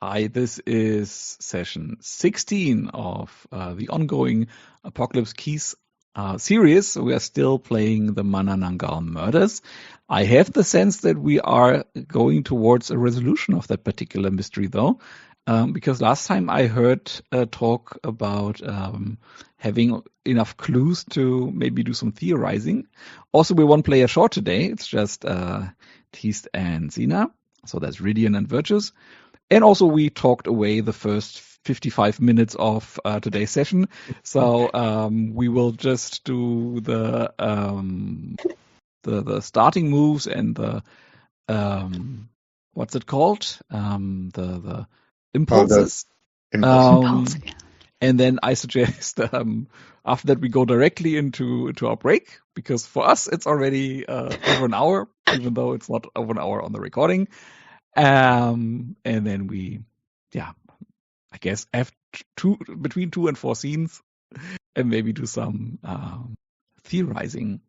Hi, this is session 16 of the ongoing Apocalypse Keys series. We are still playing the Manananggal murders. I have the sense that we are going towards a resolution of that particular mystery, though, because last time I heard talk about having enough clues to maybe do some theorizing. Also, we're one player short today. It's just Teast and Zena. So that's Rhydian and Virtus. And also, we talked away the first 55 minutes of today's session. So we will just do the starting moves and the what's it called? The impulses. Impulse. And then I suggest after that we go directly into our break, because for us it's already over an hour, even though it's not over an hour on the recording. And then we, I guess have between 2 and 4 scenes, and maybe do some theorizing.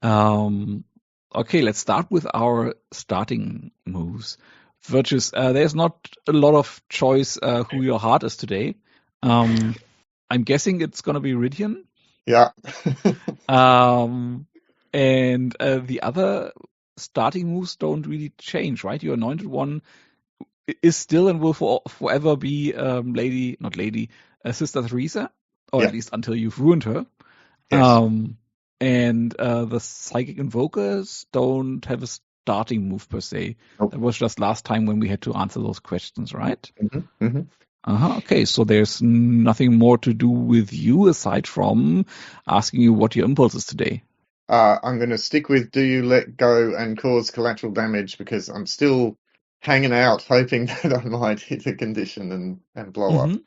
Okay, let's start with our starting moves. Virtus, there's not a lot of choice who your heart is today. I'm guessing it's gonna be Rhydian. Yeah. And the other starting moves don't really change, right? Your anointed one is still and will forever be Sister Theresa, or at least until you've ruined her. Yes. And the psychic invokers don't have a starting move per se. Nope. That was just last time when we had to answer those questions, right? Mm-hmm. Mm-hmm. Okay, so there's nothing more to do with you aside from asking you what your impulse is today. I'm going to stick with do you let go and cause collateral damage, because I'm still hanging out hoping that I might hit a condition and blow up.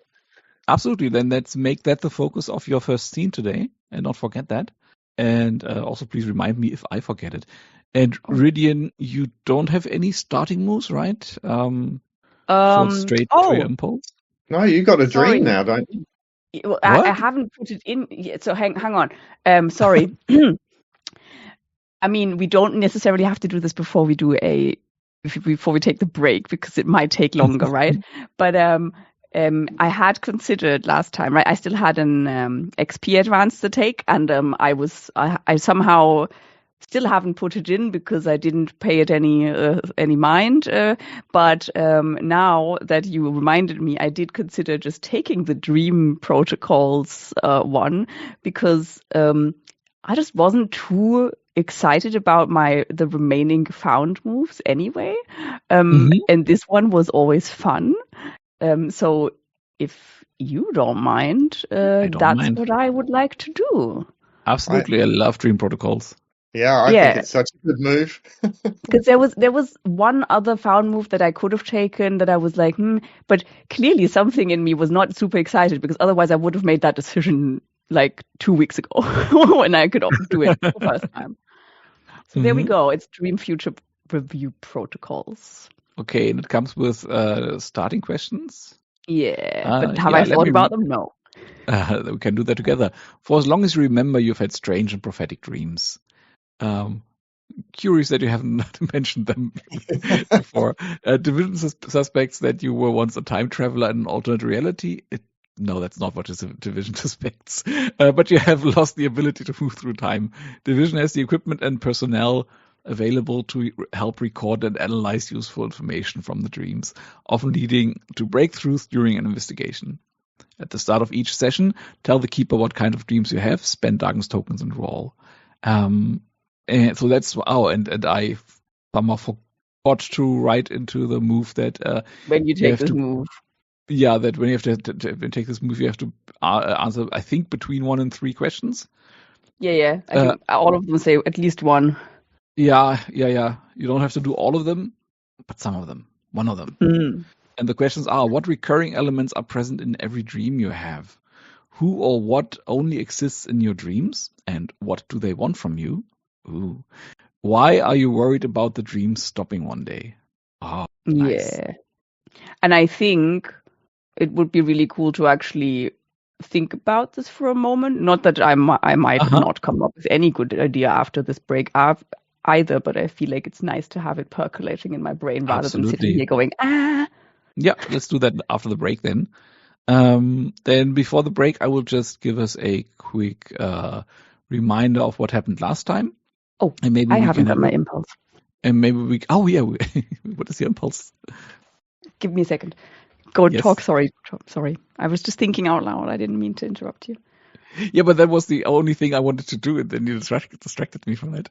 Absolutely. Then let's make that the focus of your first scene today, and don't forget that. And also please remind me if I forget it. And Rhydian, you don't have any starting moves, right? So straight to your impulse. No, you got a dream now, don't you? Well, I haven't put it in yet, so hang on. Sorry. I mean, we don't necessarily have to do this before we take the break, because it might take longer, right? But I had considered last time, right? I still had an XP advance to take, and I somehow still haven't put it in because I didn't pay it any mind. But now that you reminded me, I did consider just taking the Dream Protocols one, because I just wasn't too excited about the remaining found moves anyway. And this one was always fun. So if you don't mind, that's what I would like to do. Absolutely. I love Dream Protocols. Yeah, I think it's such a good move. Because there was one other found move that I could have taken that I was like, but clearly something in me was not super excited, because otherwise I would have made that decision like 2 weeks ago when I could do it the first time. So there we go. It's Dream Future Review Protocols. Okay, and it comes with starting questions? Yeah, but have I thought about them? No. We can do that together. For as long as you remember, you've had strange and prophetic dreams. Curious that you haven't mentioned them before. Division suspects that you were once a time traveler in an alternate reality. No, that's not what Division suspects. But you have lost the ability to move through time. Division has the equipment and personnel available to help record and analyze useful information from the dreams, often leading to breakthroughs during an investigation. At the start of each session, tell the keeper what kind of dreams you have, spend Darkness tokens, and roll. And so that's and I somehow forgot to write into the move that when you take this move. Yeah, that when you have to take this move, you have to answer, I think, between 1 and 3 questions. Yeah. I think all of them say at least one. Yeah. You don't have to do all of them, but some of them, one of them. And the questions are: what recurring elements are present in every dream you have? Who or what only exists in your dreams? And what do they want from you? Ooh. Why are you worried about the dreams stopping one day? Oh, nice. Yeah. And I think it would be really cool to actually think about this for a moment. Not that I might not come up with any good idea after this break either, but I feel like it's nice to have it percolating in my brain rather than sitting here going, Yeah, let's do that after the break then. Then before the break, I will just give us a quick reminder of what happened last time. Oh, and maybe I we haven't can done my impulse. And maybe we. Oh yeah, what is your impulse? Give me a second. Go Yes. talk. Sorry. I was just thinking out loud. I didn't mean to interrupt you. Yeah, but that was the only thing I wanted to do, and then you distracted me from it.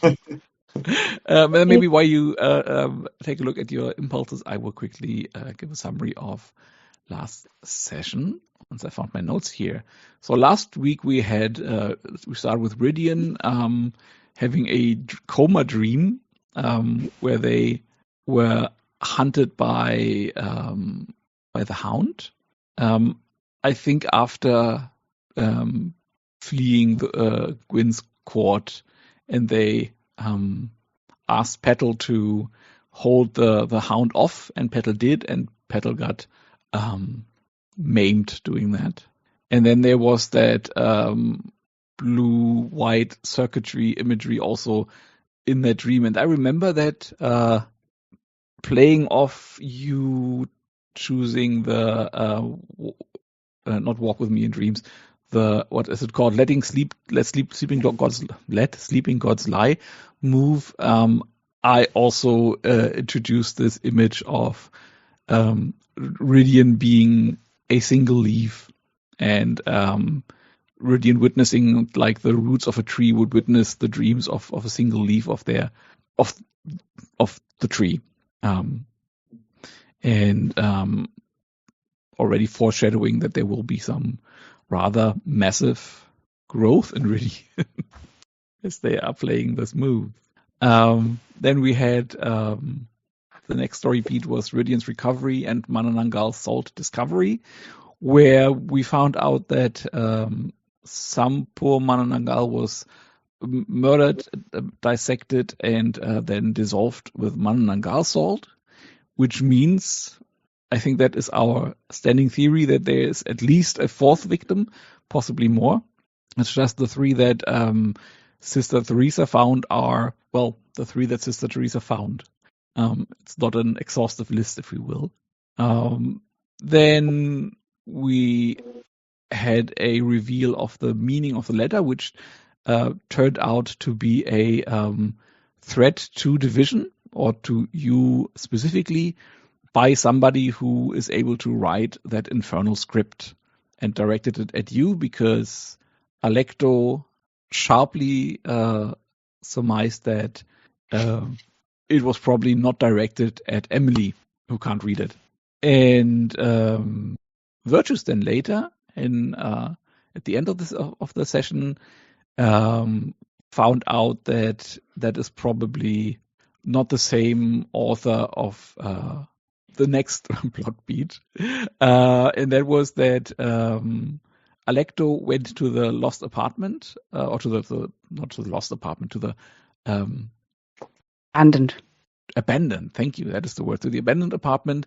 And then maybe while you take a look at your impulses, I will quickly give a summary of last session once I found my notes here. So last week we started with Rhydian having a coma dream where they were hunted by the Hound. I think after fleeing Gwyn's court, and they asked Petal to hold the Hound off, and Petal did, and Petal got maimed doing that. And then there was that blue-white circuitry imagery also in that dream. And I remember that playing off you choosing the not walk with me in dreams, the, what is it called? Let sleeping gods lie move. I also introduced this image of Rhydian being a single leaf, and Rhydian witnessing like the roots of a tree would witness the dreams of a single leaf of the tree, and already foreshadowing that there will be some rather massive growth in Rhydian as they are playing this move. Then we had the next story beat was Rhydian's recovery and Manananggal's salt discovery, where we found out that some poor Manananggal was murdered, dissected, and then dissolved with Manananggal salt, which means, I think that is our standing theory, that there is at least a fourth victim, possibly more. It's just the three that Sister Teresa found are, well, the three that Sister Teresa found. It's not an exhaustive list, if we will. Then we had a reveal of the meaning of the letter, which turned out to be a threat to division, or to you specifically, by somebody who is able to write that infernal script, and directed it at you because Alecto sharply surmised that it was probably not directed at Emily, who can't read it. And Virtus then later, at the end of the session, found out that that is probably not the same author of the next plot beat, and that was that Alecto went to the lost apartment, or to the not to the lost apartment, to the abandoned. Thank you, that is the word. To the abandoned apartment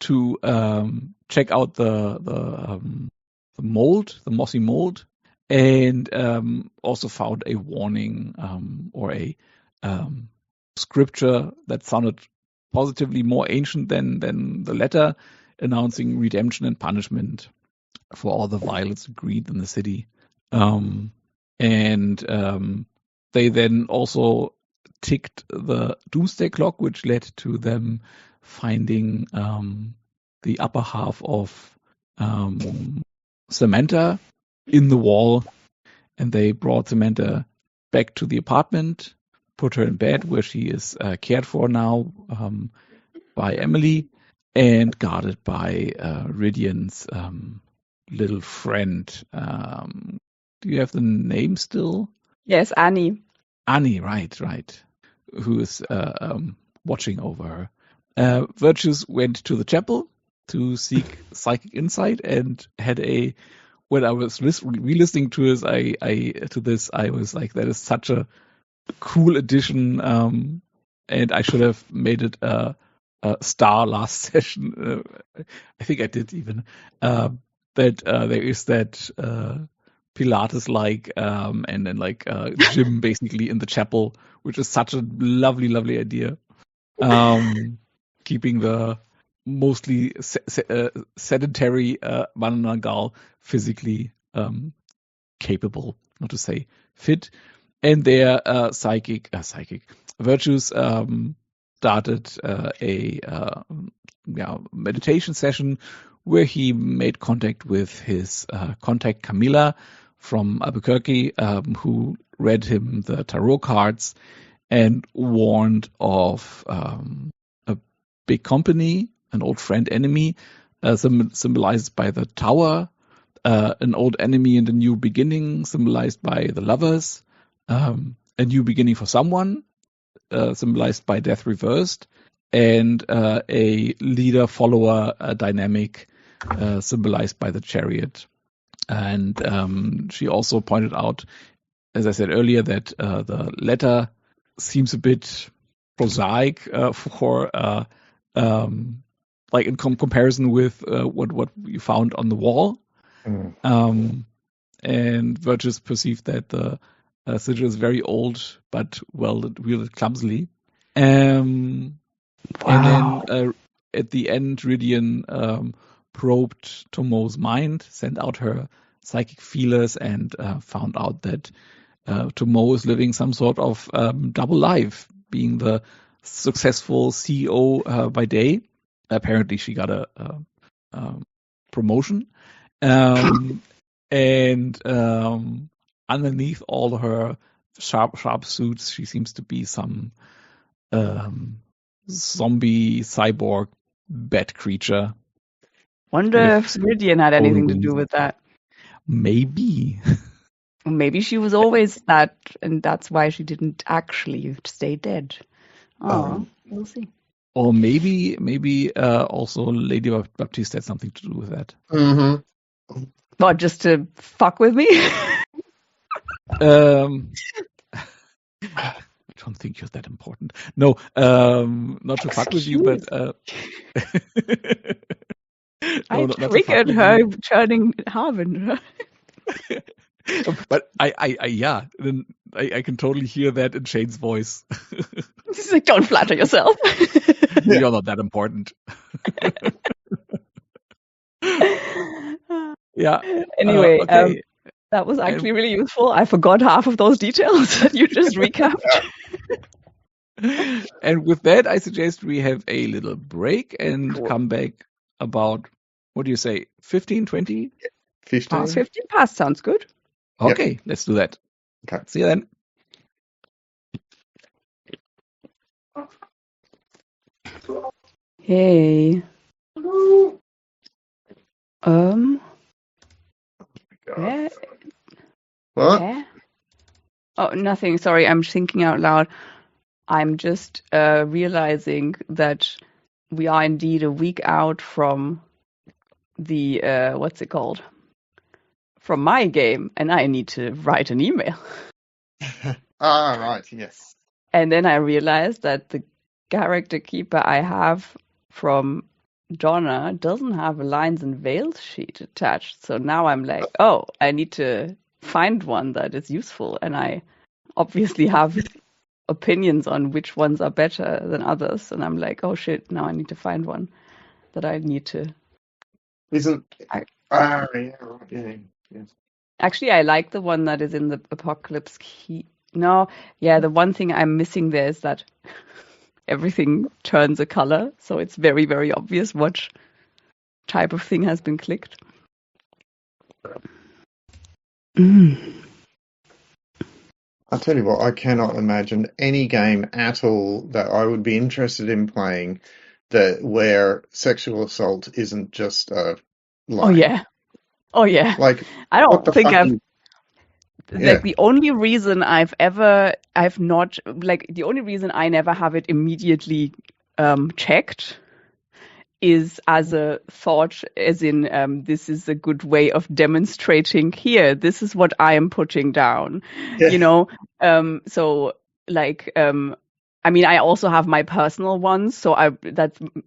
to check out the mold, the mossy mold, and also found a warning or a scripture that sounded positively more ancient than the letter, announcing redemption and punishment for all the violence and greed in the city. And they then also ticked the doomsday clock, which led to them finding the upper half of Samantha in the wall, and they brought Samantha back to the apartment, put her in bed where she is cared for now by Emily, and guarded by Rhydian's little friend. Do you have the name still? Yes, Annie. Annie, right. Who is watching over her. Virtus went to the chapel to seek psychic insight, and had when I was re-listening to this, I was like, that is such a cool addition, and I should have made it a star last session. I think I did even. That there is that Pilates-like and then like gym basically in the chapel, which is such a lovely idea. Keeping the mostly sedentary Manananggal, physically capable, not to say fit, and their psychic virtues started a meditation session where he made contact with his contact Camilla from Albuquerque, who read him the tarot cards and warned of a big company, an old friend enemy, symbolized by the tower, an old enemy and a new beginning, symbolized by the lovers, a new beginning for someone, symbolized by death reversed, and a leader-follower dynamic, symbolized by the chariot. And she also pointed out, as I said earlier, that the letter seems a bit prosaic for like in comparison with what you found on the wall. And Virtus perceived that the sigil is very old, but wielded clumsily. And then at the end, Rhydian probed Tomo's mind, sent out her psychic feelers, and found out that Tomo is living some sort of double life, being the successful CEO by day. Apparently, she got a promotion. And underneath all her sharp suits, she seems to be some zombie cyborg bat creature. Wonder if Rhydian had anything to do with that. Maybe. Maybe she was always that, and that's why she didn't actually stay dead. Oh, we'll see. Or maybe also Lady Baptiste had something to do with that. Mm-hmm. What, just to fuck with me? I don't think you're that important. No, not to fuck with you, but I triggered her turning Harbinger. But I can totally hear that in Shane's voice. She's like, don't flatter yourself. You're not that important. Yeah. Anyway, okay. that was actually really useful. I forgot half of those details that you just recapped. And with that, I suggest we have a little break and come back about, what do you say, 15, 20? 15? 15 past sounds good. Okay, Let's do that. Okay. See you then. Hey. What? Oh, nothing. Sorry, I'm thinking out loud. I'm just realizing that we are indeed a week out from the what's it called? From my game, and I need to write an email. Right, yes. And then I realized that the character keeper I have from Donna doesn't have a lines and veils sheet attached. So now I'm like, oh, I need to find one that is useful. And I obviously have opinions on which ones are better than others. And I'm like, oh shit, now I need to find one that I need to. Yes. Actually, I like the one that is in the Apocalypse Key. No, yeah, the one thing I'm missing there is that everything turns a color, so it's very, very obvious what type of thing has been clicked. I'll tell you what, I cannot imagine any game at all that I would be interested in playing where sexual assault isn't just a line. Oh yeah. Like, I don't think I've Yeah. like the only reason I never have it immediately checked is as a thought, as in this is a good way of demonstrating here. This is what I am putting down. Yeah. You know, so like I mean, I also have my personal ones, so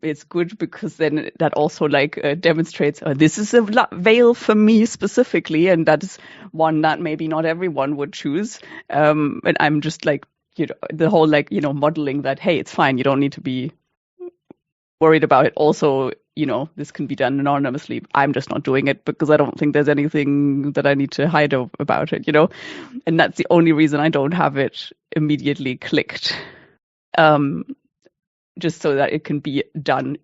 it's good because then that also like demonstrates this is a veil for me specifically, and that is one that maybe not everyone would choose. And I'm just like, you know, the whole like, you know, modeling that, hey, it's fine, you don't need to be worried about it. Also, this can be done anonymously. I'm just not doing it because I don't think there's anything that I need to hide about it, and that's the only reason I don't have it immediately clicked. Just so that it can be done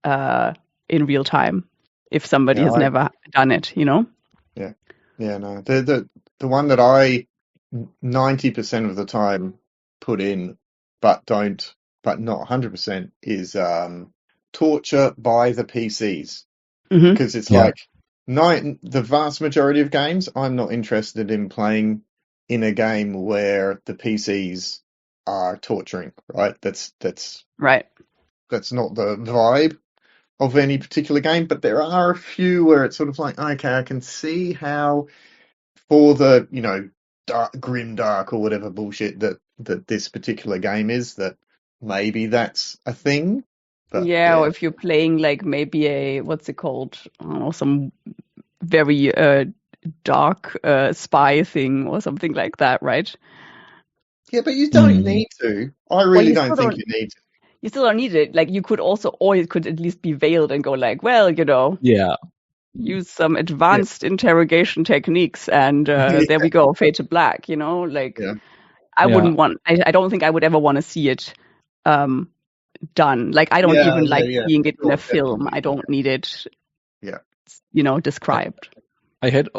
in real time if somebody has never done it, Yeah. Yeah, no. The one that I 90% of the time put in but not 100% is torture by the PCs. Because it's like the vast majority of games I'm not interested in playing in a game where the PCs are torturing, right? That's right. That's not the vibe of any particular game, but there are a few where it's sort of like, okay, I can see how for the, grim dark or whatever bullshit that this particular game is, that maybe that's a thing. But, or if you're playing like maybe what's it called? I don't know, some very dark spy thing or something like that, right? Yeah, but you don't need to. I really don't think you need to. You still don't need it. Like you could also, or it could at least be veiled and go like, well, use some advanced interrogation techniques, and there we go, fade to black. I wouldn't want. I don't think I would ever want to see it done. Like I don't even like seeing it in a film. I don't need it. Described. I had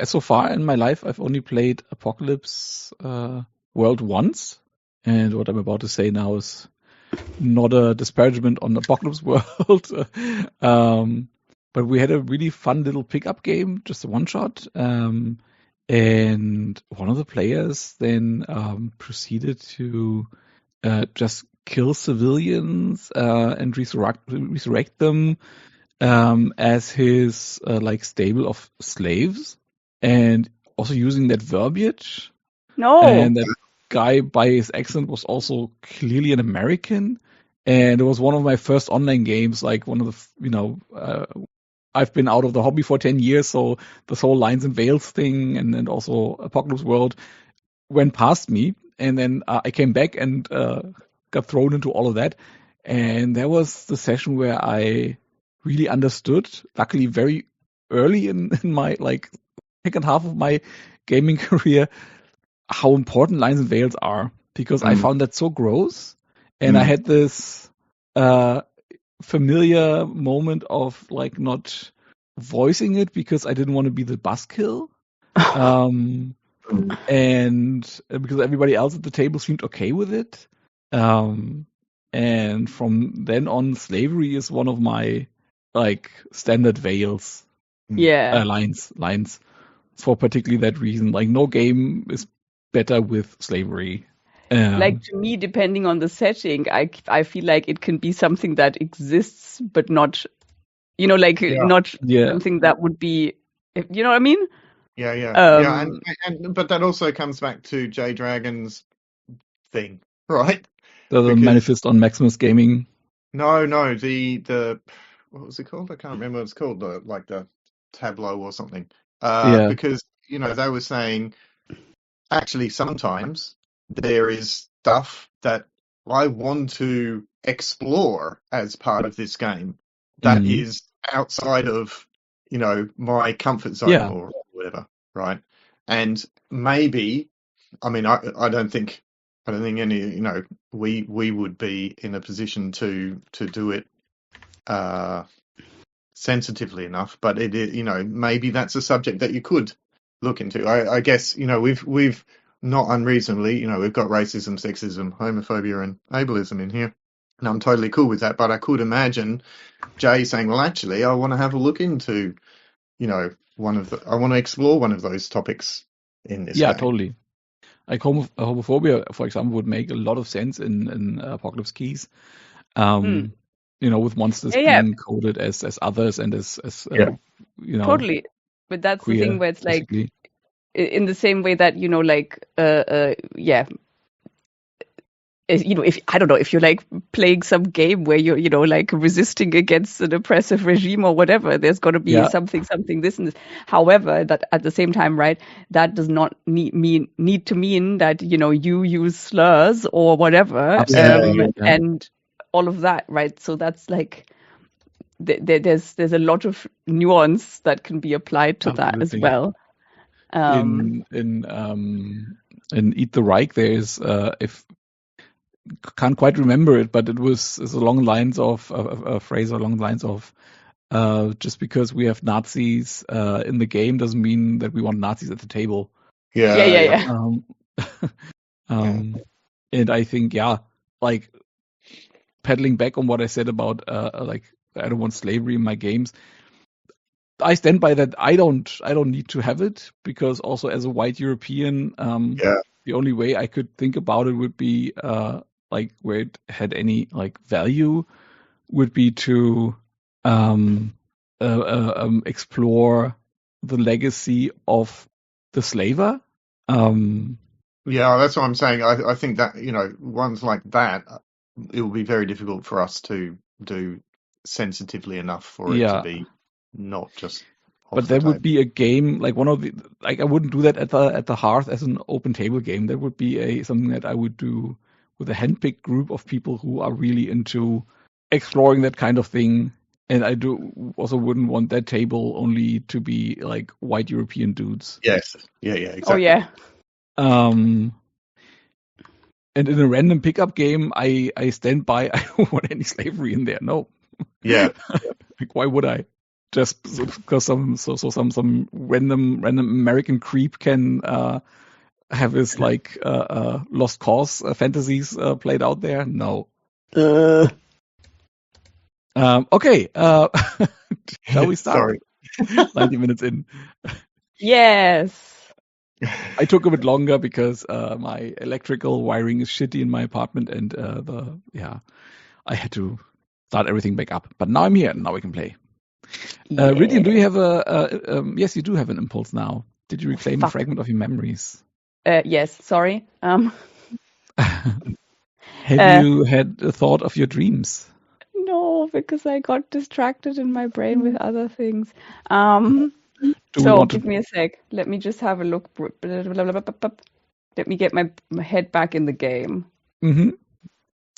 so far in my life, I've only played Apocalypse World once, and what I'm about to say now is not a disparagement on Apocalypse World. But we had a really fun little pickup game, just a one shot. And one of the players then proceeded to just kill civilians and resurrect them as his stable of slaves, and also using that verbiage. No. And that guy, by his accent, was also clearly an American. And it was one of my first online games, like one of the, I've been out of the hobby for 10 years, so this whole Lines and Veils thing and also Apocalypse World went past me. And then I came back and got thrown into all of that. And there was the session where I really understood, luckily very early in my second half of my gaming career, how important Lines and Veils are, because I found that so gross. And I had this familiar moment of not voicing it because I didn't want to be the buzzkill. And because everybody else at the table seemed okay with it. And from then on, slavery is one of my standard veils. Lines for particularly that reason. No game is better with slavery. To me, depending on the setting, I feel like it can be something that exists, but not, not something that would be, you know what I mean? Yeah. But that also comes back to J Dragon's thing, right? The manifest on Maximus Gaming. No, the what was it called? I can't remember what it's called. The tableau or something. Because they were saying actually sometimes there is stuff that I want to explore as part of this game that is outside of my comfort zone or whatever, right? And maybe, I mean, I don't think any, we would be in a position to do it sensitively enough, but maybe that's a subject that you could look into. I guess we've not unreasonably, we've got racism, sexism, homophobia, and ableism in here, and I'm totally cool with that. But I could imagine Jay saying, "Well, actually, I want to have a look into, I want to explore one of those topics in this." Yeah, game. Totally. Like homophobia, for example, would make a lot of sense in Apocalypse Keys. With monsters being coded as others and as totally. But that's the thing where it's basically. In the same way that if I don't know, if you're playing some game where you're resisting against an oppressive regime or whatever, there's got to be something this and this. However, that at the same time, right, that does not need to mean that you use slurs or whatever. And all of that, right? So that's like there's a lot of nuance that can be applied to that as Absolutely. well. In Eat the Reich, there's if can't quite remember it, but it's along the lines of a phrase along the lines of just because we have Nazis in the game doesn't mean that we want Nazis at the table. Yeah. And I think, like pedaling back on what I said about like I don't want slavery in my games. I stand by that. I don't need to have it, because also as a white European, the only way I could think about it would be like where it had any like value would be to explore the legacy of the slaver. Yeah, that's what I'm saying. I think that, ones like that, it will be very difficult for us to do sensitively enough for it to be not just off But the there table. would be a game like one of the I wouldn't do that at the hearth as an open table game. That would be something that I would do with a handpicked group of people who are really into exploring that kind of thing. And I also wouldn't want that table only to be like white European dudes. Yes. Yeah, exactly. Oh yeah. And in a random pickup game, I stand by. I don't want any slavery in there. No. Yeah. Like, why would I? Just because some random American creep can have his like lost cause fantasies played out there? No. Okay. Shall we start? Sorry. 90 minutes in. Yes. I took a bit longer because my electrical wiring is shitty in my apartment, and I had to start everything back up. But now I'm here, and now we can play. Rhydian, do you have yes, you do have an impulse now. Did you reclaim a fragment of your memories? Yes, sorry. Have you had a thought of your dreams? No, because I got distracted in my brain with other things. Give me a sec. Let me just have a look. Let me get my head back in the game. Mm-hmm.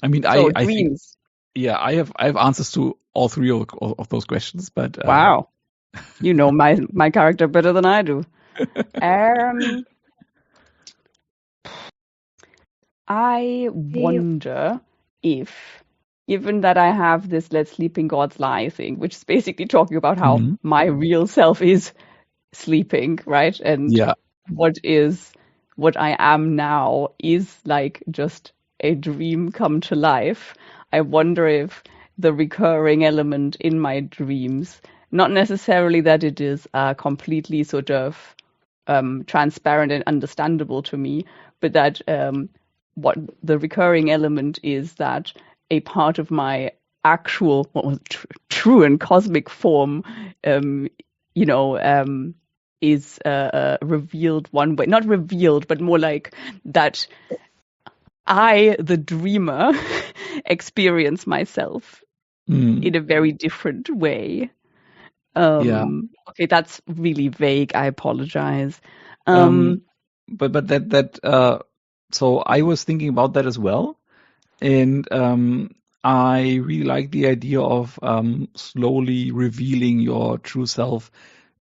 I mean, so I dreams. Think, I have answers to all three of those questions. But wow, you know my character better than I do. I wonder if, given that I have this "Let's sleep in God's lie" thing, which is basically talking about how my real self is sleeping, right? And what I am now is like just a dream come to life. I wonder if the recurring element in my dreams, not necessarily that it is completely sort of transparent and understandable to me, but that what the recurring element is that a part of my actual true and cosmic form is revealed one way, not revealed, but more like that I, the dreamer, experience myself in a very different way. Okay, that's really vague. I apologize. But that so I was thinking about that as well, and I really like the idea of slowly revealing your true self,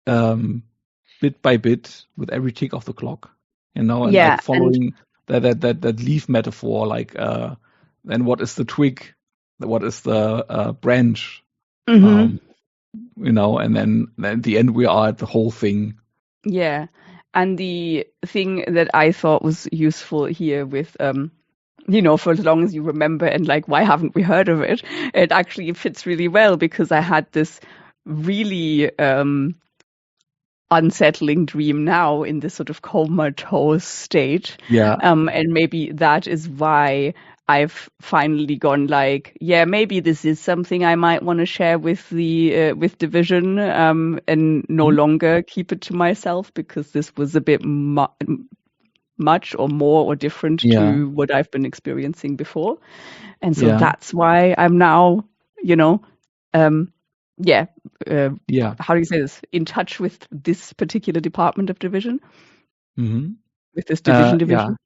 bit by bit with every tick of the clock, and like following that leaf metaphor, like then what is the twig, what is the branch, and then at the end we are at the whole thing. Yeah, and the thing that I thought was useful here with for as long as you remember, and like, why haven't we heard of it? It actually fits really well because I had this really unsettling dream now in this sort of comatose state. Yeah. And maybe that is why I've finally gone like, maybe this is something I might want to share with the with Division, and no longer keep it to myself, because this was a bit much or more or different to what I've been experiencing before. And so that's why I'm now, how do you say this? In touch with this particular department of Division, with this division.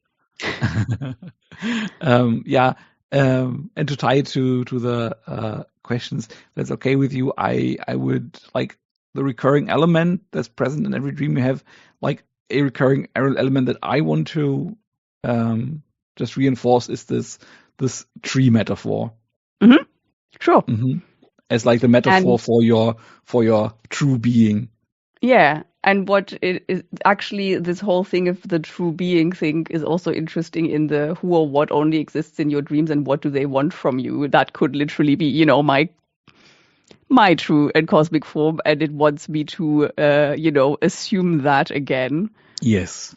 Yeah. And to tie it to the questions, if that's okay with you, I would like the recurring element that's present in every dream you have, like a recurring element that I want to just reinforce is this tree metaphor. Mm-hmm. Sure. Mm-hmm. As like the metaphor for your true being. Yeah, and what it is actually, this whole thing of the true being thing is also interesting in the who or what only exists in your dreams and what do they want from you. That could literally be, you know, my true and cosmic form, and it wants me to, you know, assume that again. Yes.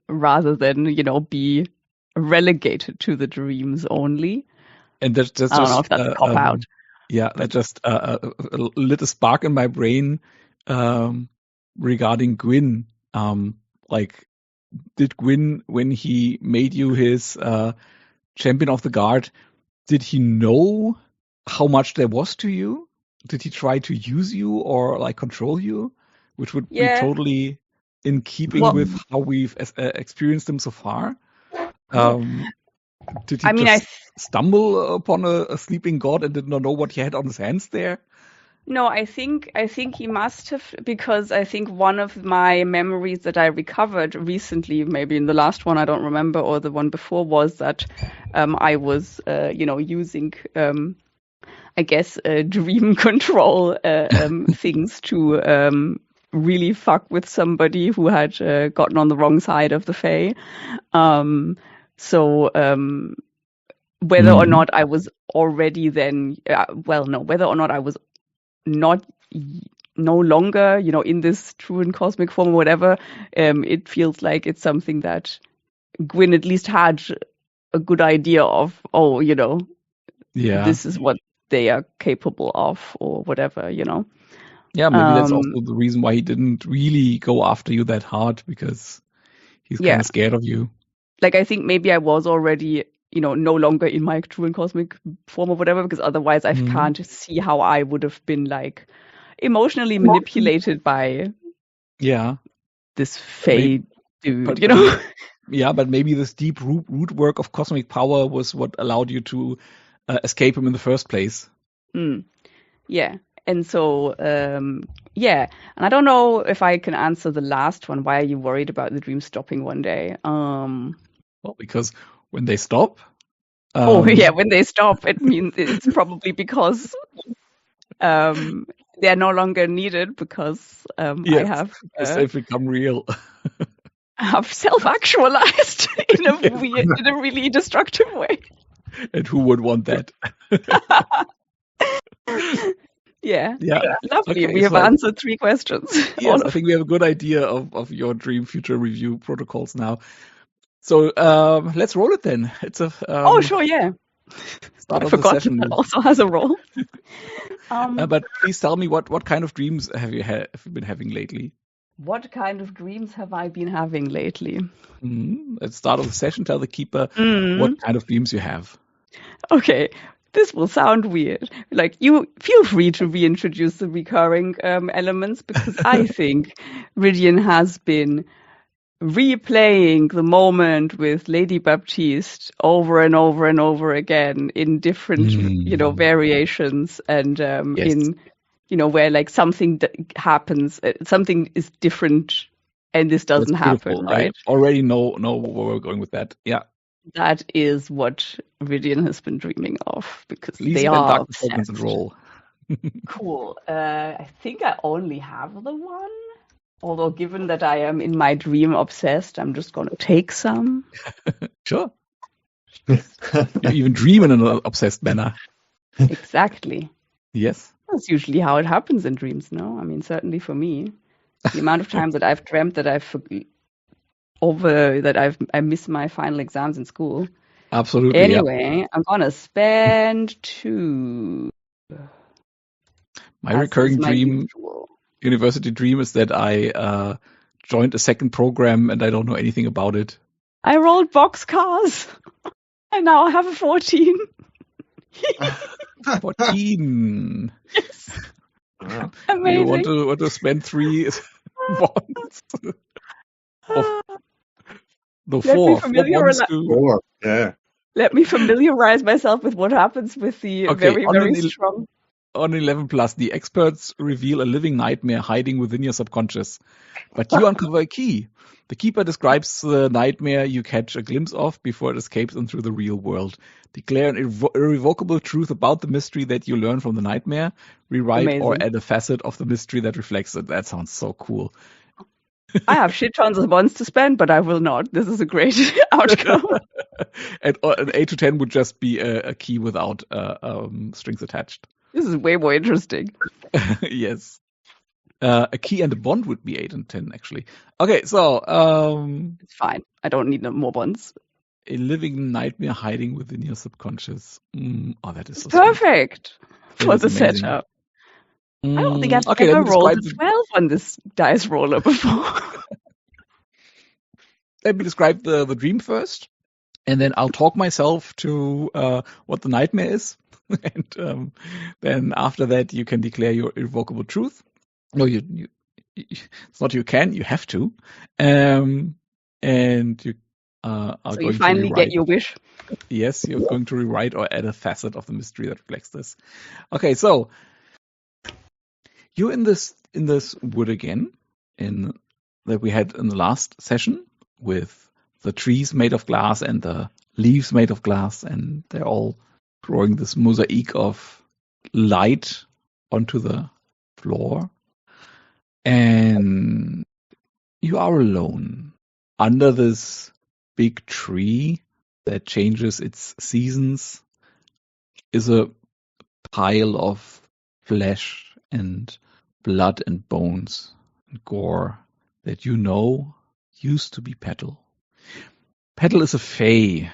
Rather than, you know, be relegated to the dreams only. And that's I don't know if that's a cop out. Yeah, that just lit a spark in my brain regarding Gwyn. Like, did Gwyn, when he made you his champion of the guard, did he know how much there was to you? Did he try to use you or like control you? Which would be totally in keeping with how we've experienced him so far. Did he stumble upon a sleeping god and did not know what he had on his hands there? No, I think he must have, because I think one of my memories that I recovered recently, maybe in the last one, I don't remember, or the one before, was that I was, you know, using, I guess, dream control things to really fuck with somebody who had gotten on the wrong side of the Fae. Whether or not I was already then, whether or not I was no longer, you know, in this true and cosmic form or whatever, it feels like it's something that Gwyn at least had a good idea of, oh, you know, this is what they are capable of or whatever, you know. Yeah, maybe that's also the reason why he didn't really go after you that hard, because he's kind of scared of you. Like, I think maybe I was already, you know, no longer in my true and cosmic form or whatever, because otherwise I can't see how I would have been like emotionally manipulated by this Fae dude, you know? Yeah, but maybe this deep root work of cosmic power was what allowed you to escape him in the first place. Yeah. And so, and I don't know if I can answer the last one. Why are you worried about the dream stopping one day? Well, because when they stop. When they stop, it means it's probably because they're no longer needed, because I have they've become real. I have self-actualized in a really destructive way. And who would want that? Yeah. Lovely. Okay, we have answered 3 questions. Yes, I think we have a good idea of your dream future review protocols now. So let's roll it then. It's a sure, yeah. Start of the session. That also has a role. But please tell me what kind of dreams have you been having lately? What kind of dreams have I been having lately? Let's start of the session. Tell the keeper what kind of dreams you have. Okay. This will sound weird. Like, you feel free to reintroduce the recurring elements, because I think Rhydian has been replaying the moment with Lady Baptiste over and over and over again in different, you know, variations, and in, you know, where like something happens, something is different, and this doesn't happen, right? I already know where we're going with that. Yeah. That is what Rhydian has been dreaming of, because Lisa they are obsessed. Roll. Cool. I think I only have the one. Although, given that I am in my dream obsessed, I'm just going to take some. Sure. You even dream in an obsessed manner. Exactly. Yes. That's usually how it happens in dreams, no? I mean, certainly for me. The amount of times that I've dreamt that I miss my final exams in school. Absolutely. Anyway, I'm going to spend 2. My recurring dream, university dream, is that I joined a second program and I don't know anything about it. I rolled boxcars and now I have a 14. 14. Yes. Amazing. You want to spend 3 bonds? The 4. 4, yeah. Let me familiarize myself with what happens with the very, very strong. On 11 plus, the experts reveal a living nightmare hiding within your subconscious, but you uncover a key. The keeper describes the nightmare you catch a glimpse of before it escapes into the real world. Declare an irrevocable truth about the mystery that you learn from the nightmare. Rewrite or add a facet of the mystery that reflects it. That sounds so cool. I have shit tons of bonds to spend, but I will not. This is a great outcome. And an 8 to 10 would just be a key without strings attached. This is way more interesting. Yes. A key and a bond would be 8 and 10, actually. Okay, so... it's fine. I don't need more bonds. A living nightmare hiding within your subconscious. That is so perfect sweet. for the setup. I don't think I've ever rolled a 12 on this dice roller before. Let me describe the dream first, and then I'll talk myself to what the nightmare is. And then after that, you can declare your irrevocable truth. No, it's not you can, you have to. And you are so going you finally to get your wish? Yes, you're going to rewrite or add a facet of the mystery that reflects this. Okay, so you're in this wood again, that we had in the last session, with the trees made of glass and the leaves made of glass, and they're all drawing this mosaic of light onto the floor. And you are alone under this big tree that changes its seasons. Is a pile of flesh and blood and bones and gore that you know used to be Petal. Petal is a fae,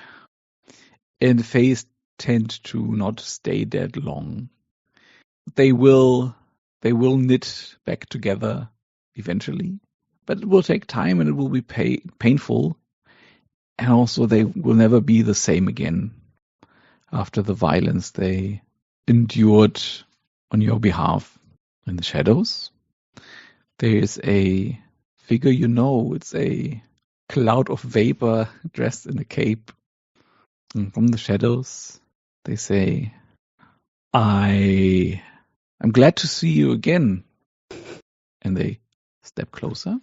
and faes tend to not stay dead long. They will knit back together eventually, but it will take time and it will be painful, and also they will never be the same again after the violence they endured on your behalf. In the shadows, there is a figure you know. It's a cloud of vapor dressed in a cape. And from the shadows, they say, I'm glad to see you again. And they step closer,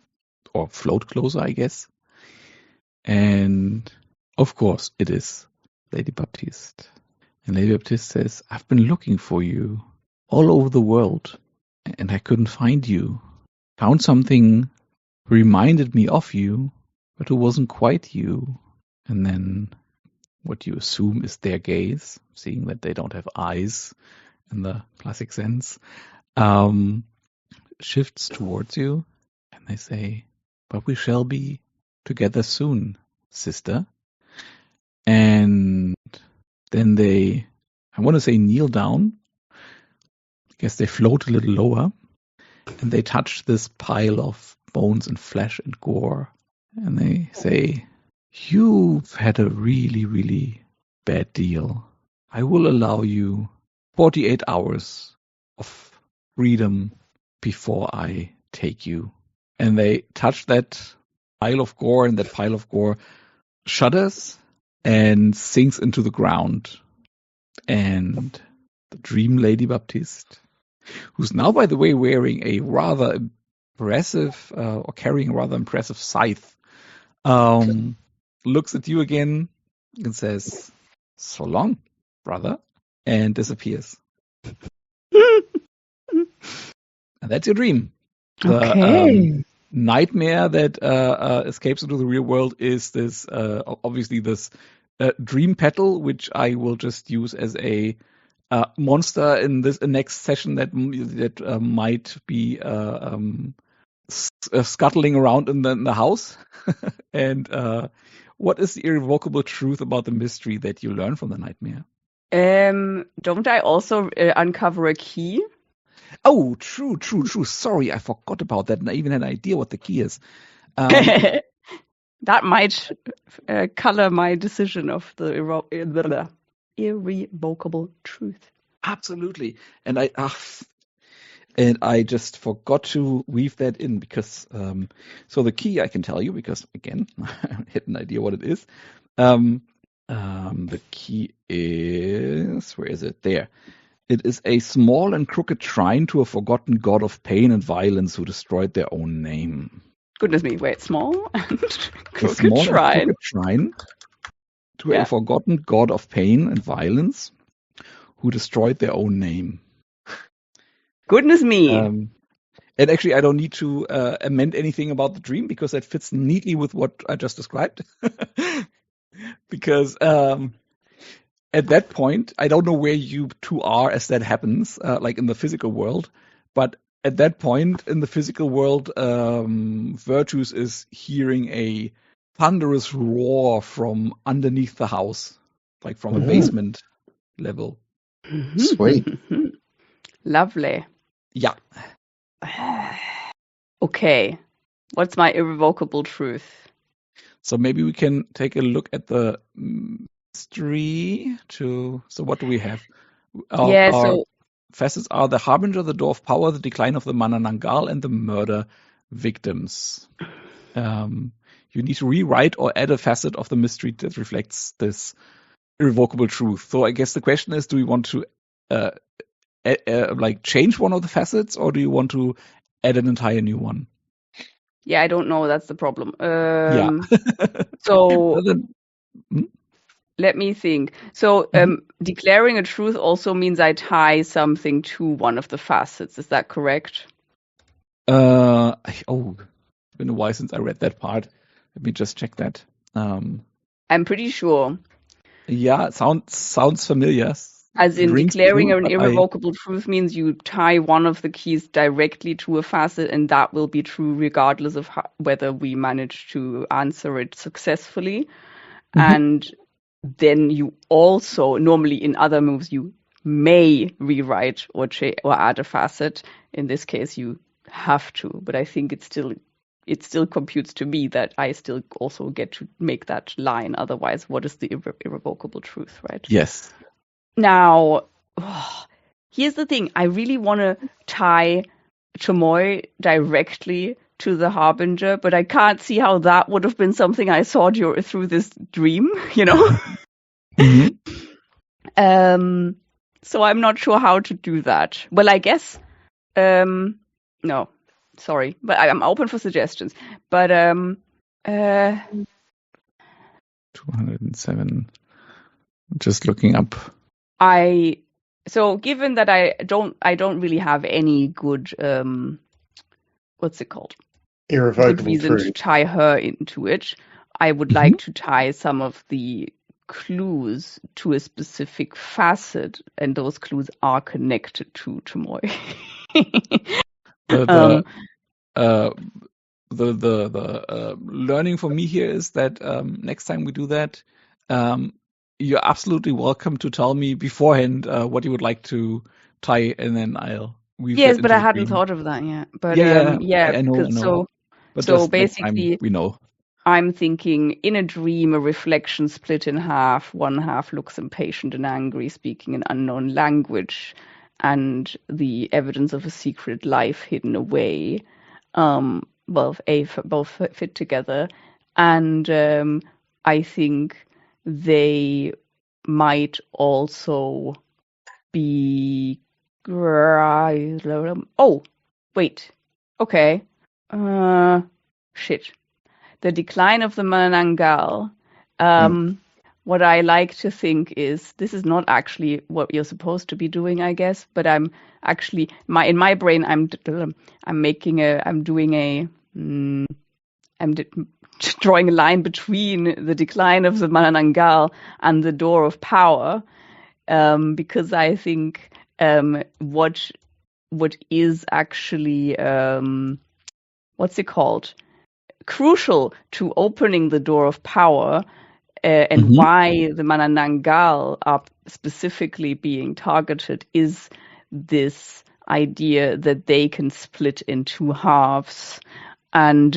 or float closer, I guess. And of course, it is Lady Baptiste. And Lady Baptiste says, I've been looking for you all over the world, and I couldn't find you. Found something reminded me of you, but it wasn't quite you. And then what you assume is their gaze, seeing that they don't have eyes in the classic sense, shifts towards you, and they say, but we shall be together soon, sister. And then they, I want to say, kneel down. I guess they float a little lower, and they touch this pile of bones and flesh and gore, and they say, you've had a really, really bad deal. I will allow you 48 hours of freedom before I take you. And they touch that pile of gore, and that pile of gore shudders and sinks into the ground. And the dream Lady Baptiste, who's now, by the way, wearing a rather impressive, or carrying a rather impressive scythe, looks at you again and says, so long, brother, and disappears. And that's your dream. The nightmare that escapes into the real world is this, obviously this dream Petal, which I will just use as a monster in this next session that might be scuttling around in the house. And what is the irrevocable truth about the mystery that you learn from the nightmare? Don't I also uncover a key? Oh, true. Sorry, I forgot about that, and I even had an idea what the key is. That might color my decision of the irrevocable truth. Absolutely, and I just forgot to weave that in because so the key I can tell you because again I had an idea what it is. The key is, where is it? There. It is a small and crooked shrine to a forgotten god of pain and violence who destroyed their own name. Goodness me, wait, small and A crooked small and shrine. crooked shrine to Yeah. a forgotten god of pain and violence who destroyed their own name. Goodness me. And actually, I don't need to amend anything about the dream because that fits neatly with what I just described. Because at that point, I don't know where you two are as that happens, like in the physical world, but at that point in the physical world, Virtus is hearing a thunderous roar from underneath the house, like from a basement level. Sweet. Lovely. Yeah. Okay. What's my irrevocable truth? So maybe we can take a look at the mystery to. So what do we have? Our facets are the Harbinger, the Door of Power, the Decline of the Manananggal, and the Murder Victims. You need to rewrite or add a facet of the mystery that reflects this irrevocable truth. So I guess the question is, do we want to like change one of the facets, or do you want to add an entire new one? Yeah, I don't know. That's the problem. Yeah. So let me think. So declaring a truth also means I tie something to one of the facets. Is that correct? It's been a while since I read that part. Let me just check that. I'm pretty sure. Yeah, it sounds familiar. As in, declaring an irrevocable truth means you tie one of the keys directly to a facet, and that will be true regardless of whether we manage to answer it successfully. And then you also, normally in other moves, you may rewrite or add a facet. In this case, you have to. But I think it still computes to me that I still also get to make that line. Otherwise, what is the irrevocable truth, right? Yes. Now, here's the thing. I really want to tie Chamoy directly to the Harbinger, but I can't see how that would have been something I saw through this dream, you know? So I'm not sure how to do that. Well, I guess, no, sorry, but I'm open for suggestions. But 207. Just looking up. So given that I don't really have any good what's it called? Irrevocable good reason truth to tie her into it, I would like to tie some of the clues to a specific facet, and those clues are connected to Chamoy. The learning for me here is that next time we do that, you're absolutely welcome to tell me beforehand what you would like to tie, and then I'll weave yes, that but into I the hadn't dream. thought of that yet. But I know. But so just basically, we know. I'm thinking in a dream, a reflection split in half. One half looks impatient and angry, speaking an unknown language, and the evidence of a secret life hidden away. Both fit together, and I think they might also be. Oh, wait. Okay. Shit. The decline of the Manananggal. What I like to think is this is not actually what you're supposed to be doing, I guess. But I'm actually in my brain I'm drawing a line between the decline of the Manananggal and the Door of Power, because I think what is actually what's it called? Crucial to opening the Door of Power and why the Manananggal are specifically being targeted is this idea that they can split in two halves, and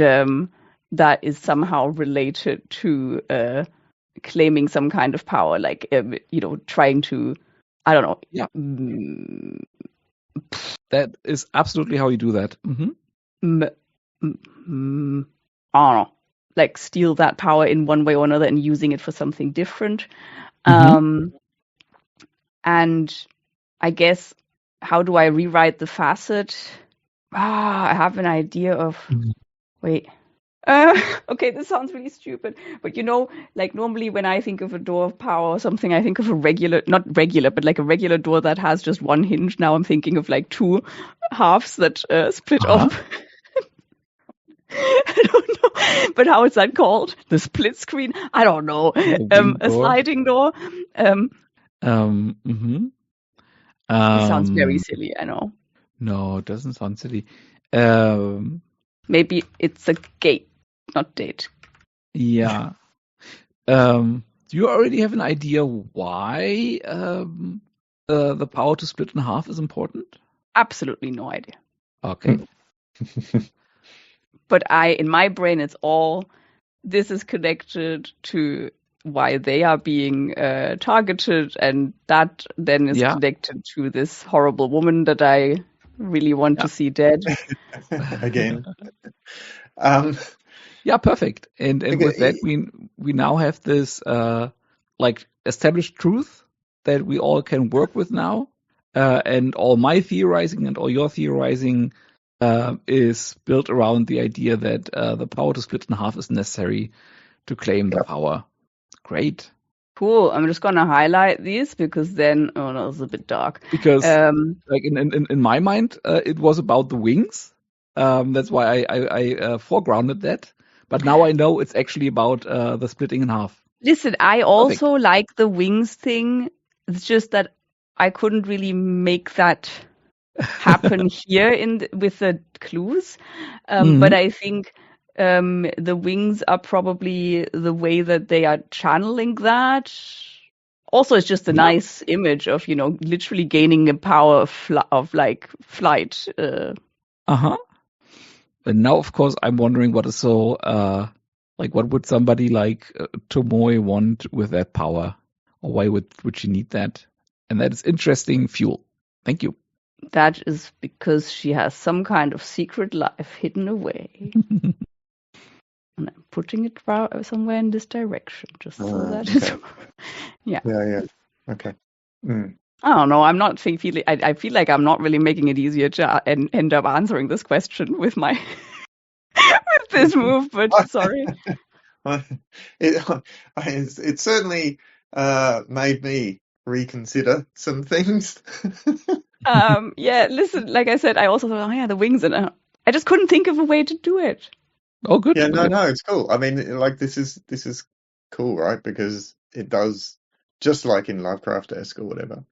that is somehow related to claiming some kind of power, like trying to, I don't know. Yeah. That is absolutely how you do that. I don't know. like steal that power in one way or another and using it for something different. Mhm. And I guess, how do I rewrite the facet? I have an idea of, wait. Okay, this sounds really stupid, but like normally when I think of a door of power or something, I think of a regular, not regular, but like a regular door that has just one hinge. Now I'm thinking of like two halves that split Uh-huh. up. I don't know, but how is that called? The split screen? I don't know. The wing A door. sliding door. Mhm. This sounds very silly, I know. No, it doesn't sound silly. Um, Maybe it's a gate, not date. yeah. Do you already have an idea why the power to split in half is important? Absolutely no idea. Okay. But in my brain, it's all, this is connected to why they are being targeted, and that then is Yeah. connected to this horrible woman that I really want to see dead. Again. Yeah, perfect. And Okay, with that, we now have this like established truth that we all can work with now. And all my theorizing and all your theorizing is built around the idea that the power to split in half is necessary to claim the power. Great. Cool. I'm just gonna highlight these because then, oh no, it's a bit dark. Because like in my mind, it was about the wings. That's why I foregrounded that. But now I know it's actually about the splitting in half. Listen, I also like the wings thing. It's just that I couldn't really make that happen here with the clues. But I think the wings are probably the way that they are channeling that. Also, it's just a nice image of, literally gaining a power of like flight. Uh-huh. And now, of course, I'm wondering what is so, like, what would somebody like Tomoe want with that power? Or why would she need that? And that is interesting fuel. Thank you. That is because she has some kind of secret life hidden away. And I'm putting it somewhere in this direction, just so that it's... Yeah. Yeah. Okay. I don't know. I'm not feeling. I feel like I'm not really making it easier to end up answering this question with my with this move. But sorry. It certainly made me reconsider some things. Yeah. Listen, like I said, I also thought, oh yeah, the wings, and I just couldn't think of a way to do it. Oh, good. Yeah, Okay. no, it's cool. I mean, like this is cool, right? Because it does, just like in Lovecraft-esque or whatever.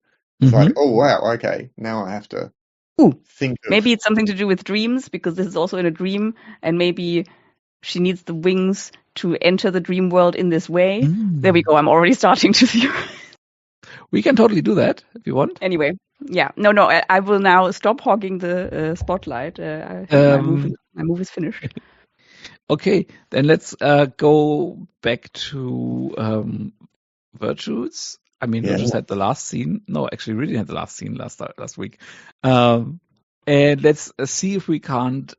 It's like, oh wow, okay, now I have to think of. Maybe it's something to do with dreams, because this is also in a dream, and maybe she needs the wings to enter the dream world in this way. There we go. I'm already starting to theorize. We can totally do that if you want. Anyway, yeah, no, I will now stop hogging the spotlight. I think my move is finished. Okay, then let's go back to virtues. I mean, we just had the last scene. No, actually, Rhydian had the last scene last week. And let's see if we can't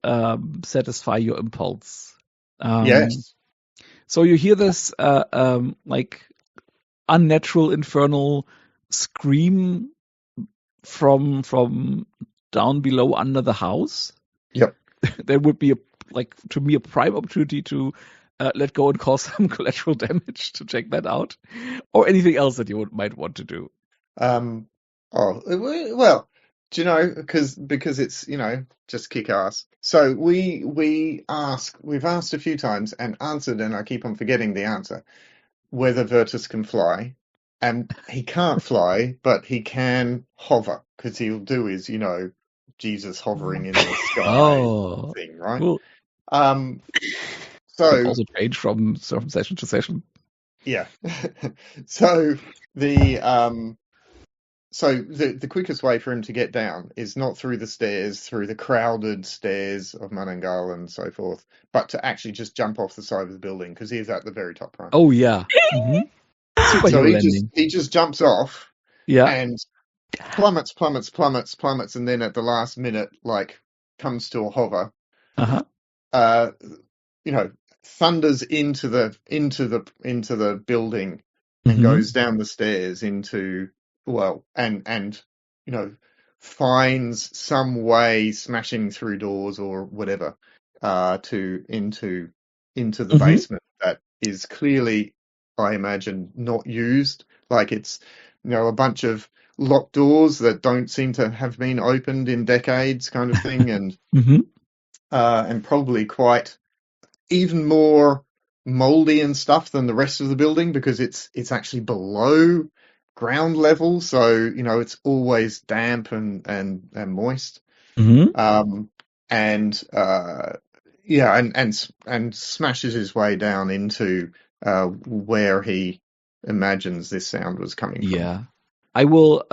satisfy your impulse. Yes. So you hear this like unnatural, infernal scream from down below under the house. Yep. There would be to me a prime opportunity to let go and cause some collateral damage to check that out, or anything else that you might want to do. Well, do you know, because it's, just kick ass. So we've asked a few times and answered, and I keep on forgetting the answer, whether Virtus can fly. And he can't fly, but he can hover, because he'll do his, Jesus hovering in the sky thing, right? Cool. So can also change from session to session. Yeah. So the quickest way for him to get down is not through the stairs, through the crowded stairs of Manananggal and so forth, but to actually just jump off the side of the building, because he's at the very top, right? Oh yeah. So he just jumps off, and plummets, and then at the last minute, like, comes to a hover. thunders into the building and Mm-hmm. goes down the stairs and finds some way smashing through doors or whatever into the Mm-hmm. basement that is clearly, I imagine, not used. Like it's a bunch of locked doors that don't seem to have been opened in decades, kind of thing, Mm-hmm. and probably quite even more moldy and stuff than the rest of the building because it's actually below ground level, so it's always damp and moist. Mm-hmm. And yeah, and smashes his way down into where he imagines this sound was coming from. Yeah. I will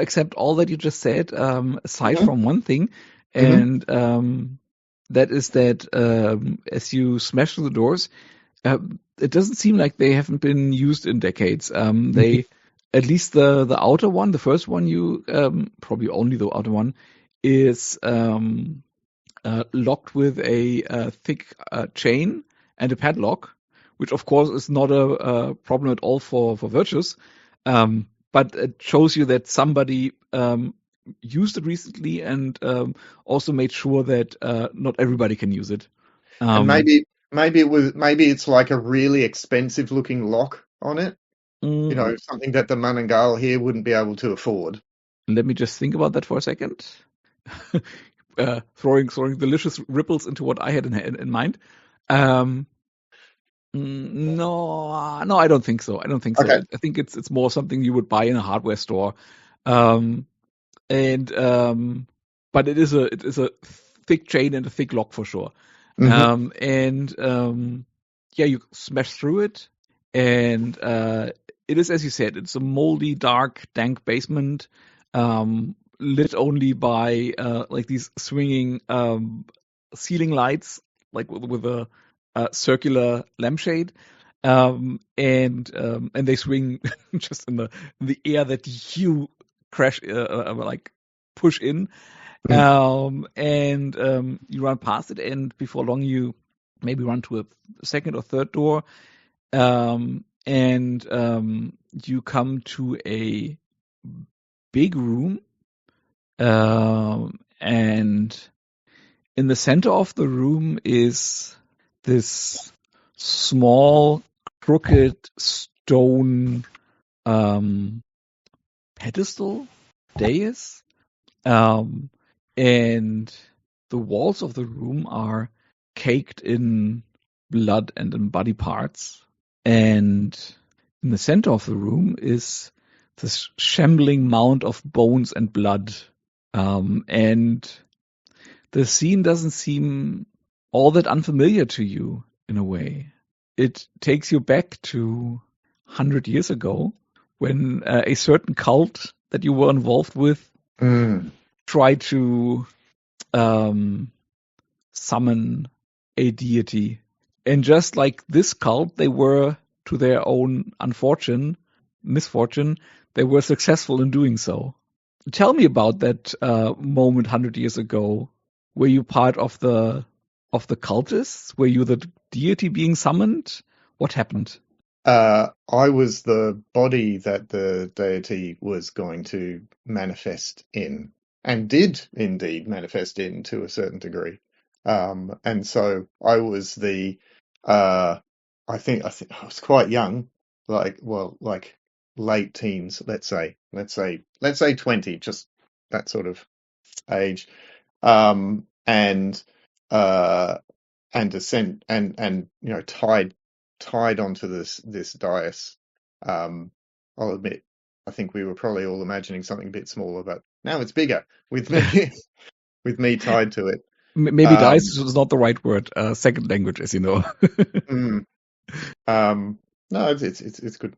accept all that you just said, aside Hmm. from one thing, Hmm. and that is that as you smash through the doors, it doesn't seem like they haven't been used in decades. They, at least the outer one, the first one, you probably only the outer one, is locked with a thick chain and a padlock, which of course is not a problem at all for virtues. But it shows you that somebody used it recently and also made sure that not everybody can use it. And Um, maybe it's like a really expensive looking lock on it. mm, Something that the Manananggal here wouldn't be able to afford. Let me just think about that for a second. Throwing delicious ripples into what I had in mind. Um, no, I don't think so. I don't think so. Okay. I think it's more something you would buy in a hardware store. Um, and but it is a thick chain and a thick lock for sure. Hmm. And yeah, you smash through it, and it is, as you said, it's a moldy, dark, dank basement, lit only by like these swinging ceiling lights, like with a circular lampshade. And they swing just in the air that you crash like push in, and you run past it, and before long you maybe run to a second or third door, and you come to a big room, and in the center of the room is this small crooked stone um, pedestal dais, um, and the walls of the room are caked in blood and in body parts. And in the center of the room is this shambling mound of bones and blood. And the scene doesn't seem all that unfamiliar to you in a way. It takes you back to 100 years ago when a certain cult that you were involved with Mm. tried to summon a deity. And just like this cult, they were, to their own misfortune, they were successful in doing so. Tell me about that moment 100 years ago. Were you part of the cultists? Were you the deity being summoned? What happened? I was the body that the deity was going to manifest in, and did indeed manifest in to a certain degree. And so I was uh, I think I was quite young, like late teens, let's say 20, just that sort of age. Um, and uh, and descent and tied onto this dais. Um, I'll admit, I think we were probably all imagining something a bit smaller, but now it's bigger with me with me tied to it. Maybe dice Um, is not the right word. Second language, as you know. mm, no, it's good.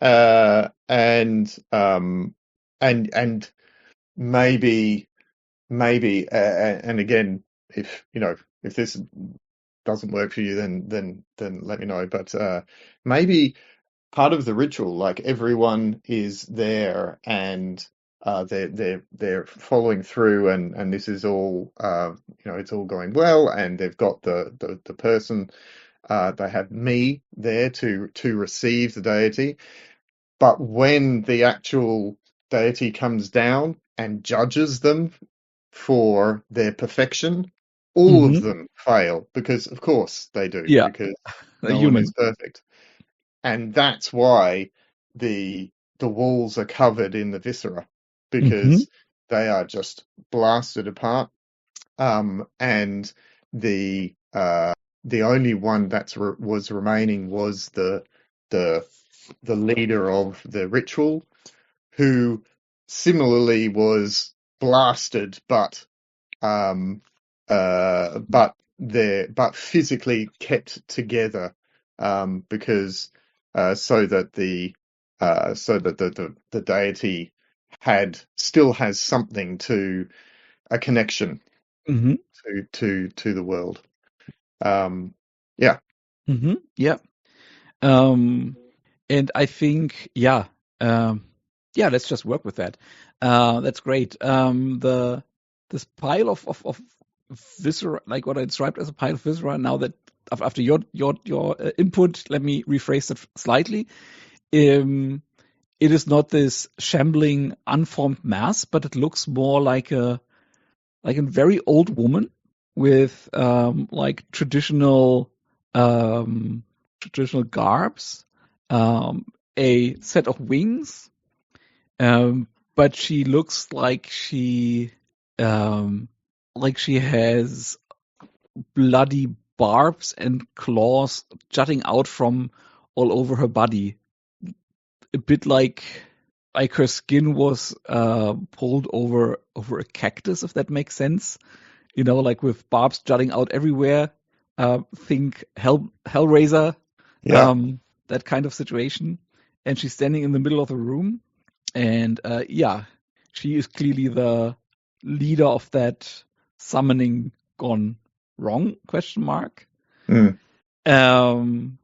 Uh, and um, and maybe and again, if this doesn't work for you, then let me know. But maybe part of the ritual, like everyone is there, and they're following through, and this is all it's all going well, and they've got the person. They have me there to receive the deity, but when the actual deity comes down and judges them for their perfection, all of them fail, because of course they do, Yeah, because a no one human. is perfect. And that's why the walls are covered in the viscera, because they are just blasted apart. And the only one that was remaining was the leader of the ritual, who similarly was blasted, but physically kept together, because so that the deity still has something, to a connection to the world. Yeah. Yeah. And I think, let's just work with that. That's great. This pile of viscera, like what I described as a pile of viscera. Now that after your input, let me rephrase it slightly. It is not this shambling, unformed mass, but it looks more like a very old woman with like traditional garbs, a set of wings, but she looks like she has bloody barbs and claws jutting out from all over her body, a bit like her skin was pulled over a cactus, if that makes sense. Like with barbs jutting out everywhere. Think Hellraiser, Yeah. that kind of situation. And she's standing in the middle of the room, and she is clearly the leader of that summoning gone wrong ? Mm. And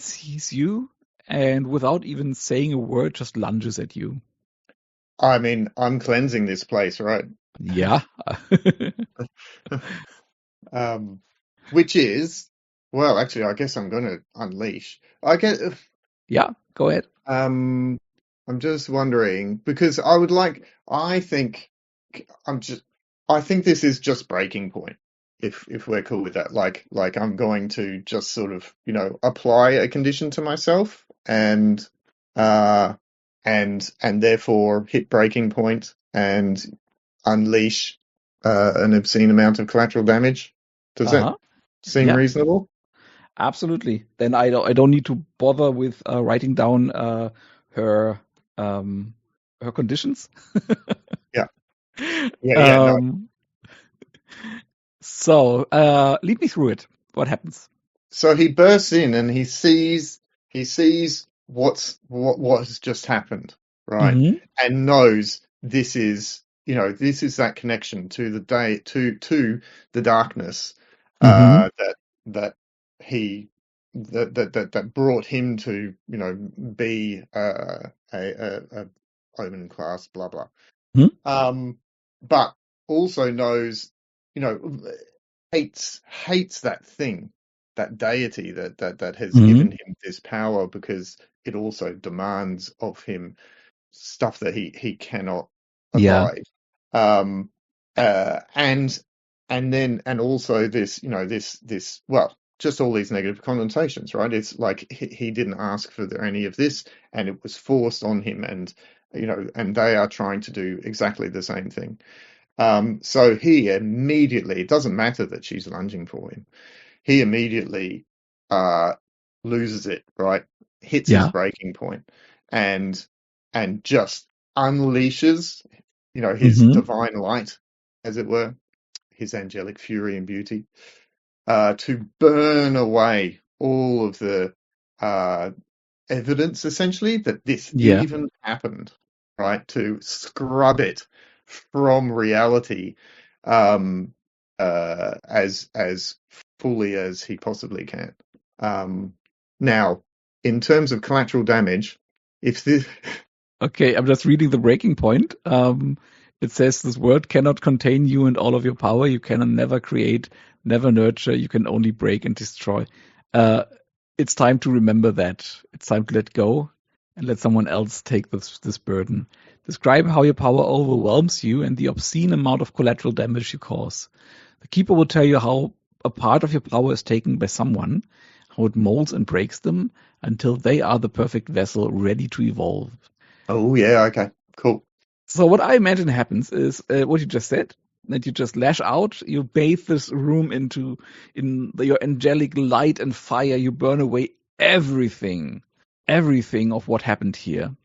sees you, and without even saying a word, just lunges at you. I mean, I'm cleansing this place, right? Yeah. Which is, well, actually, I guess I'm going to unleash. Yeah, go ahead. I'm just wondering, because I think I think this is just breaking point. If we're cool with that, like I'm going to just sort of, apply a condition to myself, uh, and therefore hit breaking point and unleash an obscene amount of collateral damage. Does that seem Yeah, reasonable? absolutely. Then I don't need to bother with writing down her conditions. Yeah. Yeah. No. So lead me through it. What happens? So he bursts in and he sees what has just happened, right? And knows this is that connection to the day, to the darkness, that he that brought him to, be a omen class, blah blah. But also knows, you know, hates that thing, that deity that has given him this power, because it also demands of him stuff that he cannot Yeah. abide. And also this, well, just all these negative connotations, right? It's like he didn't ask for any of this, and it was forced on him, and and they are trying to do exactly the same thing. So he immediately, it doesn't matter that she's lunging for him, he immediately loses it, right? Hits his breaking point, and just unleashes, his divine light, as it were, his angelic fury and beauty, to burn away all of the evidence, essentially, that this even happened, right? To scrub it from reality, as fully as he possibly can. Now, in terms of collateral damage, if this Okay, I'm just reading the breaking point. It says this world cannot contain you and all of your power. You can never create, never nurture. You can only break and destroy. It's time to remember that. It's time to let go and let someone else take this burden. Describe how your power overwhelms you and the obscene amount of collateral damage you cause. The keeper will tell you how a part of your power is taken by someone, how it molds and breaks them until they are the perfect vessel ready to evolve. Oh, yeah, okay, cool. So what I imagine happens is what you just said, that you just lash out, you bathe this room in your angelic light and fire, you burn away everything of what happened here.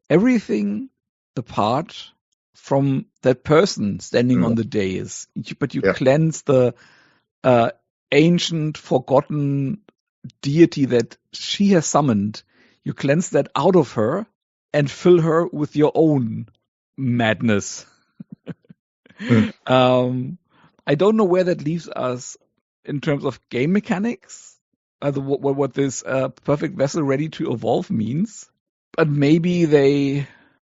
Everything apart from that person standing on the dais. But you cleanse the ancient, forgotten deity that she has summoned. You cleanse that out of her and fill her with your own madness. I don't know where that leaves us in terms of game mechanics, what this perfect vessel ready to evolve means. But maybe they,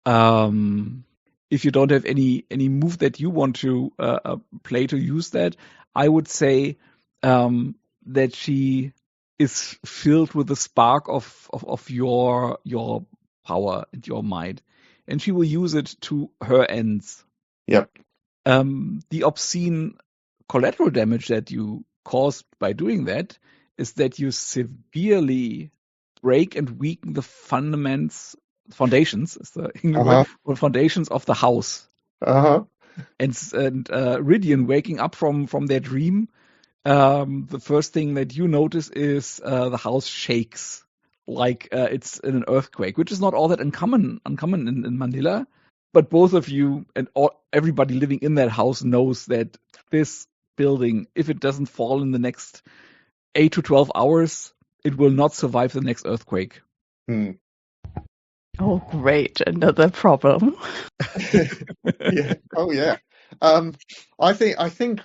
if you don't have any move that you want to play to use that, I would say that she is filled with the spark of your power and your might, and she will use it to her ends. Yep. The obscene collateral damage that you caused by doing that is that you severely break and weaken the foundations is the English word, or foundations of the house. And Rhydian waking up from their dream, the first thing that you notice is the house shakes like it's in an earthquake, which is not all that uncommon in Manila. But both of you and everybody living in that house knows that this building, if it doesn't fall in the next 8 to 12 hours, it will not survive the next earthquake. Oh, great. Another problem. Yeah. Oh, yeah. I think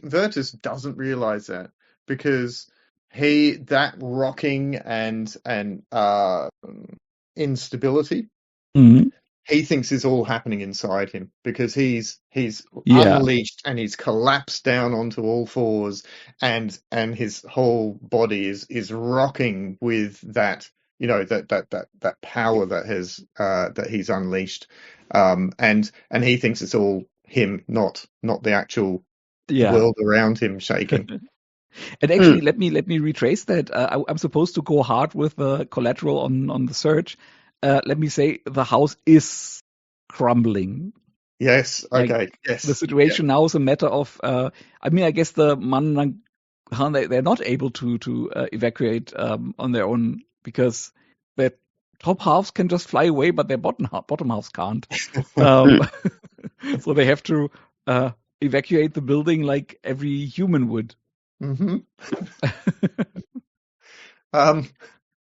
Virtus doesn't realize that because that rocking and instability, he thinks is all happening inside him because he's unleashed and he's collapsed down onto all fours and his whole body is rocking with that, that power that he's unleashed, and he thinks it's all him, not the actual world around him shaking. And actually, let me retrace that. I'm supposed to go hard with the collateral on the search. Let me say the house is crumbling. Yes. Okay. Yes. The situation now is a matter of. I guess the Manananggal, they're not able to evacuate on their own because their top halves can just fly away, but their bottom halves can't. So they have to evacuate the building like every human would.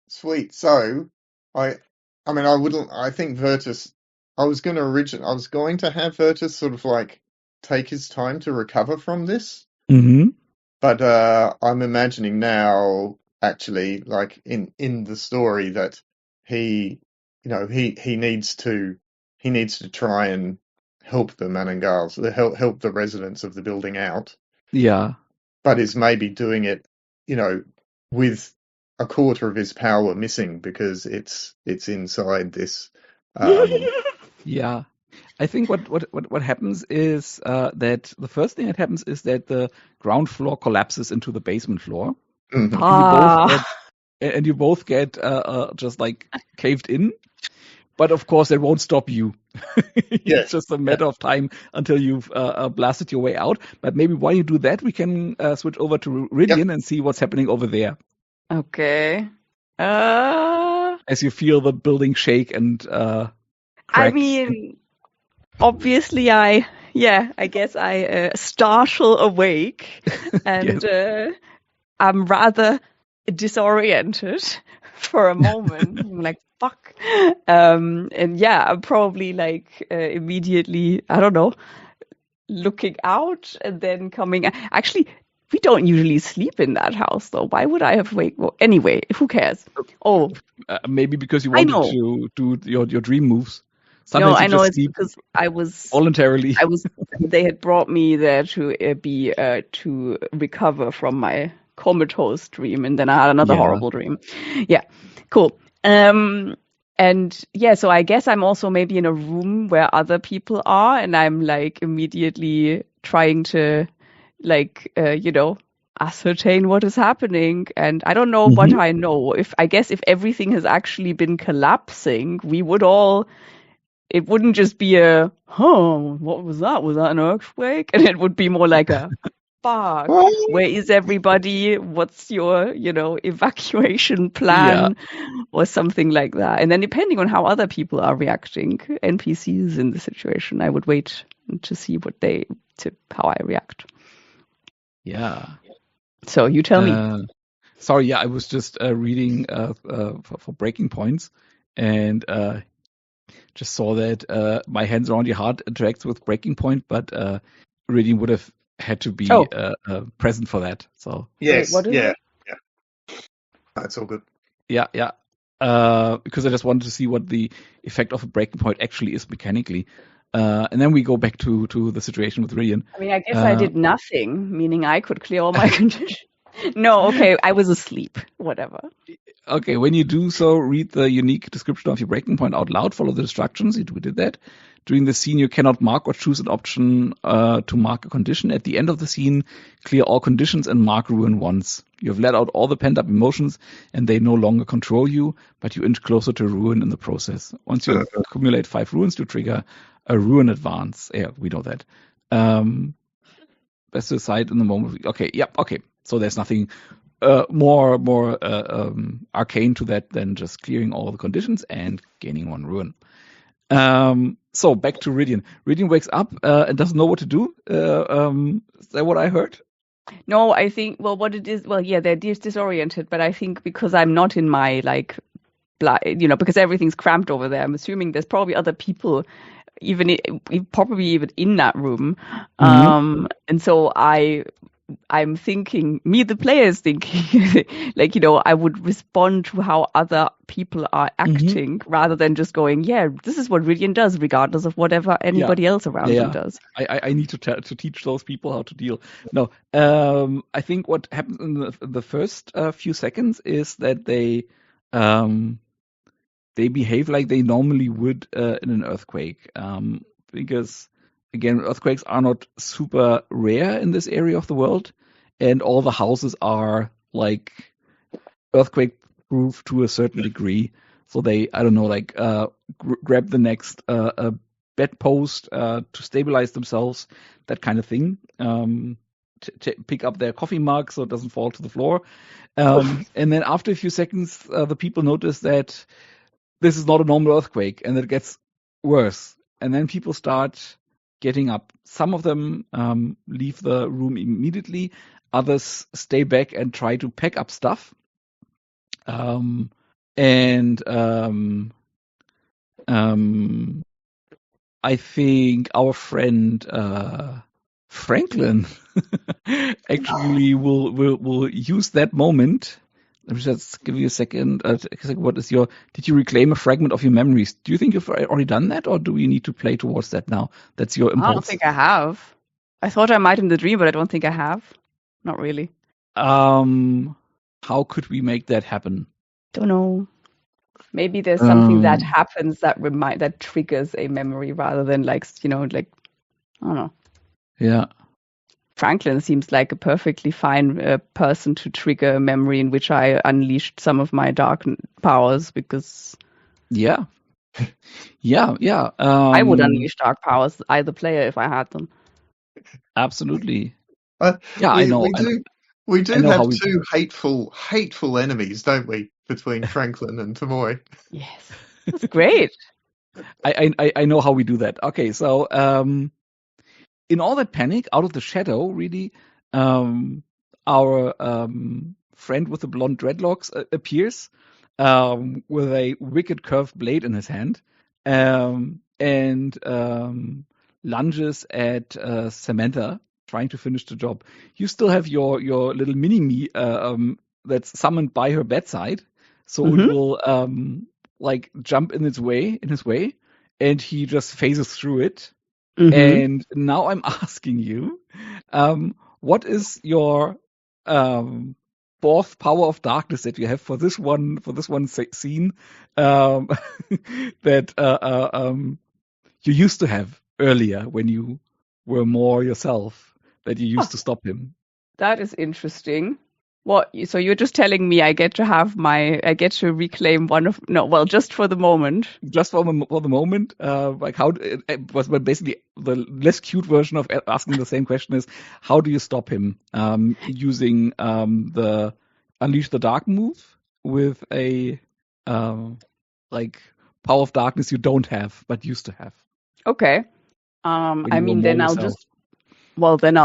Sweet. So I think Virtus, I was going to have Virtus sort of like take his time to recover from this. But I'm imagining now, actually, like in the story, that he needs to try and help the Manananggal, so help the residents of the building out. Yeah. But is maybe doing it, with a quarter of his power missing because it's inside this. Yeah. I think what happens is that the first thing that happens is that the ground floor collapses into the basement floor, and you both get just like caved in. But of course, that won't stop you. It's just a matter of time until you've blasted your way out. But maybe while you do that, we can switch over to Rhydian and see what's happening over there. Okay. As you feel the building shake and crack. I mean, obviously, I guess I startle awake and I'm rather disoriented for a moment. I'm like, fuck. And I'm probably like immediately, I don't know, looking out and then coming. Actually, We don't usually sleep in that house, though. Why would I have wake? Well, anyway, who cares? Oh, Maybe because you I wanted know. to do your dream moves. No, Sometimes you I know just it's sleep because I was. voluntarily. They had brought me there to recover from my comatose dream, and then I had another Yeah. horrible dream. Yeah, cool. And yeah, so I guess I'm also maybe in a room where other people are, and I'm like immediately trying to like ascertain what is happening. And I don't know what I know. I guess if everything has actually been collapsing, we would all. It wouldn't just be what was that? Was that an earthquake? And it would be more like a, fuck, where is everybody? What's your, evacuation Yeah. plan? Or something like that. And then depending on how other people are reacting, NPCs in the situation, I would wait to see how I react. Yeah. So you tell me. Sorry, yeah, I was just reading for breaking points, and just saw that my hands around your heart interacts with breaking point, but Rhydian would have had to be present for that. So Yes, Wait, what is yeah, it? yeah. That's all good. yeah. Because I just wanted to see what the effect of a breaking point actually is mechanically. And then we go back to the situation with Rhydian. I mean, I guess I did nothing, meaning I could clear all my conditions. No, okay, I was asleep. Whatever. Okay, when you do so, read the unique description of your breaking point out loud. Follow the instructions. We did that. During the scene, you cannot mark or choose an option to mark a condition. At the end of the scene, clear all conditions and mark ruin once. You have let out all the pent-up emotions, and they no longer control you, but you inch closer to ruin in the process. Once you accumulate 5 ruins, you trigger a ruin advance. Yeah, we know that. Best decide in the moment. Okay, yep, okay. So there's nothing more arcane to that than just clearing all the conditions and gaining 1 ruin. So back to Rhydian. Rhydian wakes up and doesn't know what to do. Is that what I heard? No, I think, what it is, yeah, they're disoriented, but I think because I'm not in my, because everything's cramped over there, I'm assuming there's probably other people probably even in that room. And so I'm thinking, the player is thinking, I would respond to how other people are acting rather than just going, yeah, this is what Rhydian does, regardless of whatever anybody else around him does. I need to teach those people how to deal. No, I think what happens in the first few seconds is that they behave like they normally would in an earthquake. Because again, earthquakes are not super rare in this area of the world, and all the houses are like earthquake proof to a certain degree. So they, I don't know, grab the next bedpost to stabilize themselves, that kind of thing. Pick up their coffee mug so it doesn't fall to the floor. And then after a few seconds, the people notice that this is not a normal earthquake, and it gets worse. And then people start getting up. Some of them leave the room immediately. Others stay back and try to pack up stuff. I think our friend Franklin actually will use that moment. Let me just give you a second. Did you reclaim a fragment of your memories? Do you think you've already done that, or do we need to play towards that now? That's your impulse. I don't think I have. I thought I might in the dream, but I don't think I have. Not really. How could we make that happen? Don't know. Maybe there's something that happens that triggers a memory rather than I don't know. Yeah. Franklin seems like a perfectly fine person to trigger a memory in which I unleashed some of my dark powers because. Yeah. I would unleash dark powers, either player, if I had them. Absolutely. I know. We do have two hateful enemies, don't we, between Franklin and Tomoe? Yes, that's great. I know how we do that. Okay, so in all that panic, out of the shadow, really, our friend with the blonde dreadlocks appears with a wicked curved blade in his hand and lunges at Samantha, trying to finish the job. You still have your little mini-me that's summoned by her bedside, so it will like jump in his way, and he just phases through it. And now I'm asking you, what is your fourth power of darkness that you have for this one scene that you used to have earlier when you were more yourself, that you used to stop him? That is interesting. What? So you're just telling me I get to reclaim one of, no, well, just for the moment. Just for the moment, like how it was, but basically the less cute version of asking the same question is, how do you stop him using the Unleash the Dark move with a like power of darkness you don't have but used to have? Okay. I mean, then I'll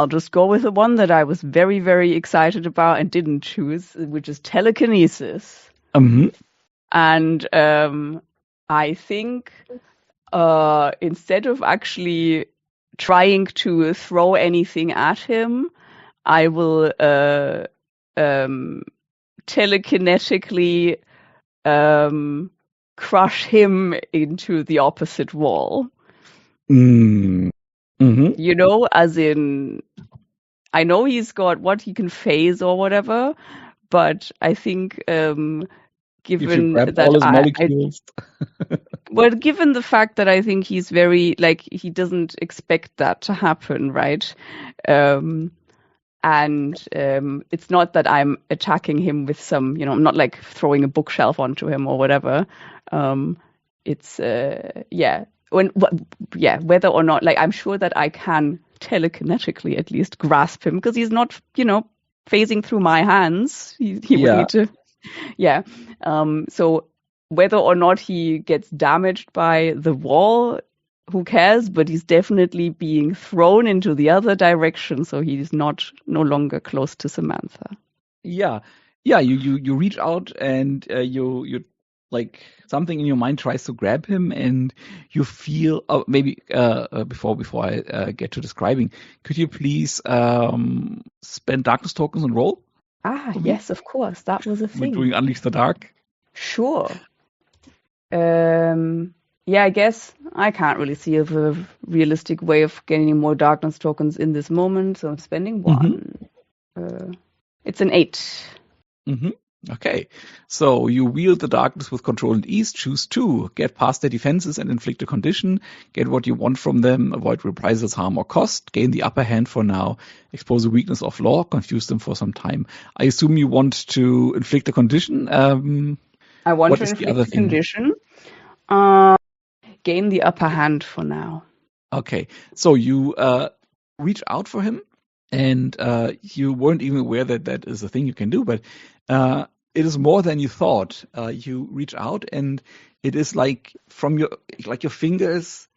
just go with the one that I was very, very excited about and didn't choose, which is telekinesis. And I think instead of actually trying to throw anything at him, I will telekinetically crush him into the opposite wall. You know, as in, I know he's got what he can phase or whatever, but I think given that all his molecules. well, given the fact that I think he's very, like, he doesn't expect that to happen, right? And it's not that I'm attacking him with some, I'm not like throwing a bookshelf onto him or whatever. It's whether or not, like, I'm sure that I can telekinetically at least grasp him because he's not, phasing through my hands. He would need to, so whether or not he gets damaged by the wall, who cares? But he's definitely being thrown into the other direction, so he's no longer close to Samantha. Yeah. You reach out and you like something in your mind tries to grab him, and you feel maybe before I get to describing, could you please spend darkness tokens and roll? Yes, of course, that was a thing. We're doing Unleash the Dark. Sure. I guess I can't really see a realistic way of getting more darkness tokens in this moment, so I'm spending one. It's an 8. Okay, so you wield the darkness with control and ease. Choose 2. Get past their defenses and inflict a condition. Get what you want from them. Avoid reprisals, harm, or cost. Gain the upper hand for now. Expose a weakness of law. Confuse them for some time. I assume you want to inflict a condition. I want to inflict a condition. Gain the upper hand for now. Okay, so you reach out for him, and you weren't even aware that is a thing you can do, but it is more than you thought. You reach out, and it is like your fingers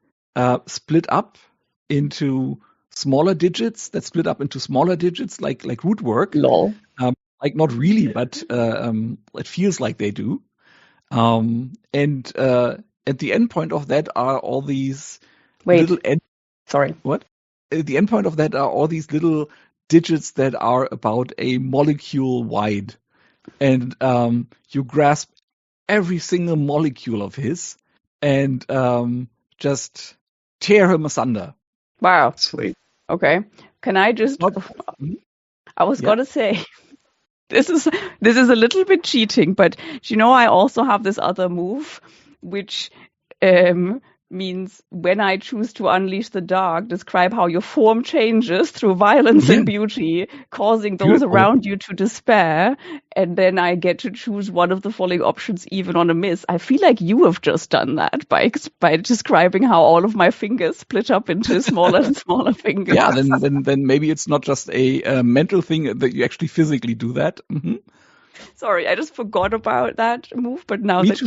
split up into smaller digits that split up into smaller digits, like rootwork. Lol. Like not really, but it feels like they do. And at the end point of that are all these little Sorry. What? At the end point of that are all these little digits that are about a molecule wide. And you grasp every single molecule of his and just tear him asunder. Wow. Sweet. Okay. Can I just... I was going to say... This is a little bit cheating, but I also have this other move, which means when I choose to unleash the dark, describe how your form changes through violence and beauty, causing those around you to despair, and then I get to choose one of the following options even on a miss. I feel like you have just done that by describing how all of my fingers split up into smaller and smaller fingers. Yeah, then maybe it's not just a mental thing, that you actually physically do that. Sorry, I just forgot about that move, but now that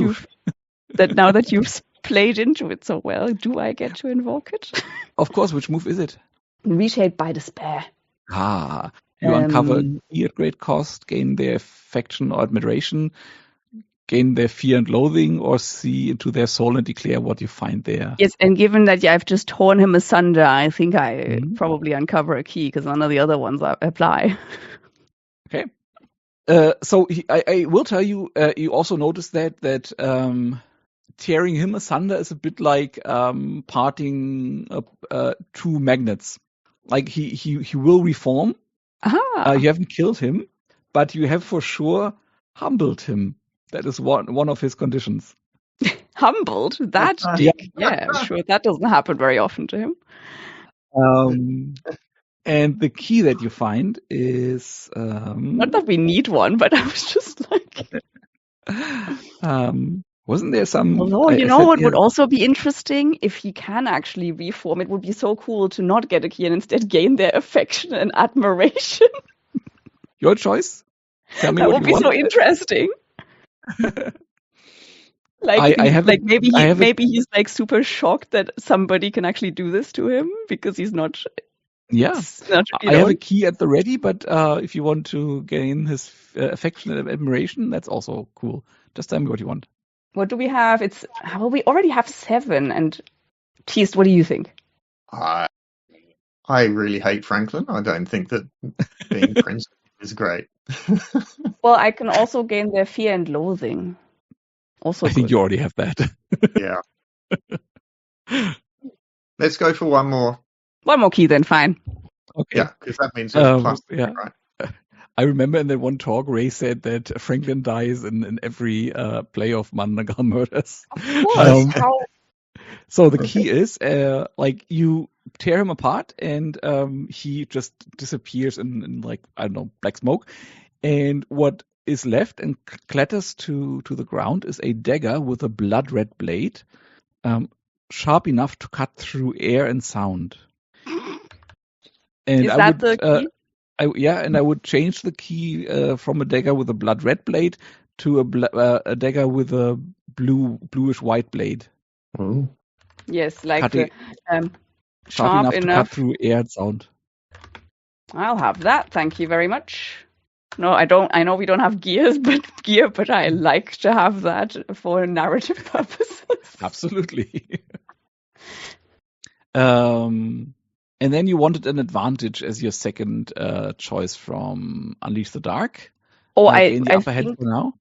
you've played into it so well, do I get to invoke it? Of course. Which move is it? Reshaped by despair. You uncover at great cost, gain their affection or admiration, gain their fear and loathing, or see into their soul and declare what you find there. Yes, and given that I've just torn him asunder, I think I probably uncover a key because none of the other ones apply. Okay. So I will tell you, you also notice that tearing him asunder is a bit like parting two magnets. Like he will reform. Aha. You haven't killed him, but you have for sure humbled him. That is one of his conditions. Humbled? That dick? Yeah, I'm sure that doesn't happen very often to him. And the key that you find is not that we need one, but I was just like, wasn't there some? Although, what would also be interesting if he can actually reform? It would be so cool to not get a key and instead gain their affection and admiration. Your choice. Tell me that what would you be want. so interesting. Maybe he's like super shocked that somebody can actually do this to him because he's not. Yeah, I have a key at the ready, but if you want to gain his affection and admiration, that's also cool. Just tell me what you want. What do we have? We already have 7. And Teast, what do you think? I really hate Franklin. I don't think that being Prince is great. Well, I can also gain their fear and loathing. Also, I think you already have that. Yeah. Let's go for one more. One more key, then fine. Okay. Yeah, because that means there's plus 3, right? I remember in that one talk, Ray said that Franklin dies in every play of Manananggal Murders. Of course. So the key is, like, you tear him apart, and he just disappears in like, I don't know, black smoke. And what is left and clatters to the ground is a dagger with a blood red blade, sharp enough to cut through air and sound. And is that the key? And I would change the key from a dagger with a blood red blade to a dagger with a bluish white blade. Oh. Yes, like sharp enough to cut through air and sound. I'll have that. Thank you very much. No, I don't. I know we don't have gear, but I like to have that for narrative purposes. Absolutely. And then you wanted an advantage as your second choice from Unleash the Dark. Gain the upper hand for now.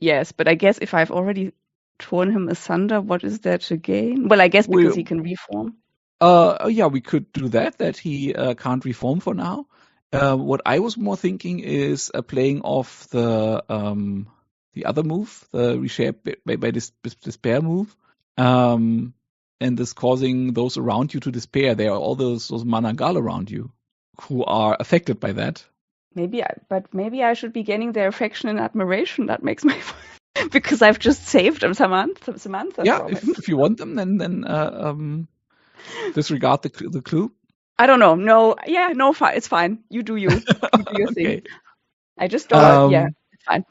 Yes, but I guess if I've already torn him asunder, what is there to gain? Well, I guess because he can reform. Yeah, we could do that. That he can't reform for now. What I was more thinking is playing off the other move, the reshape by despair move. And this causing those around you to despair. There are all those Manananggal around you who are affected by that. Maybe I should be gaining their affection and admiration. That makes my because I've just saved Samantha. Yeah, if you want them, then disregard the clue. I don't know. No, it's fine. You do you. You do your Okay. thing. I just don't. It's fine.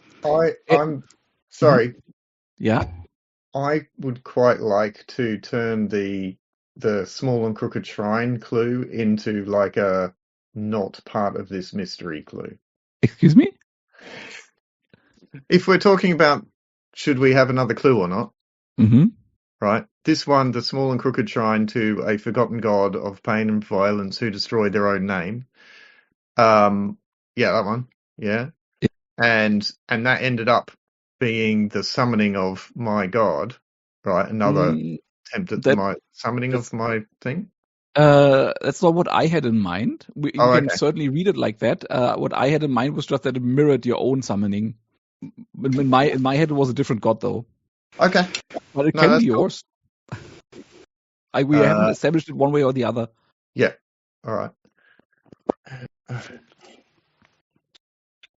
I'm sorry. Yeah. I would quite like to turn the small and crooked shrine clue into like a not part of this mystery clue. Excuse me? If we're talking about should we have another clue or not, right? This one, the small and crooked shrine to a forgotten god of pain and violence who destroyed their own name. Yeah, that one. Yeah. And that ended up being the summoning of my god, right? Another attempt at my summoning of my thing. That's not what I had in mind. You can certainly read it like that. What I had in mind was just that it mirrored your own summoning. In my head, it was a different god, though. Okay, but it can be yours. We haven't established it one way or the other. Yeah. All right.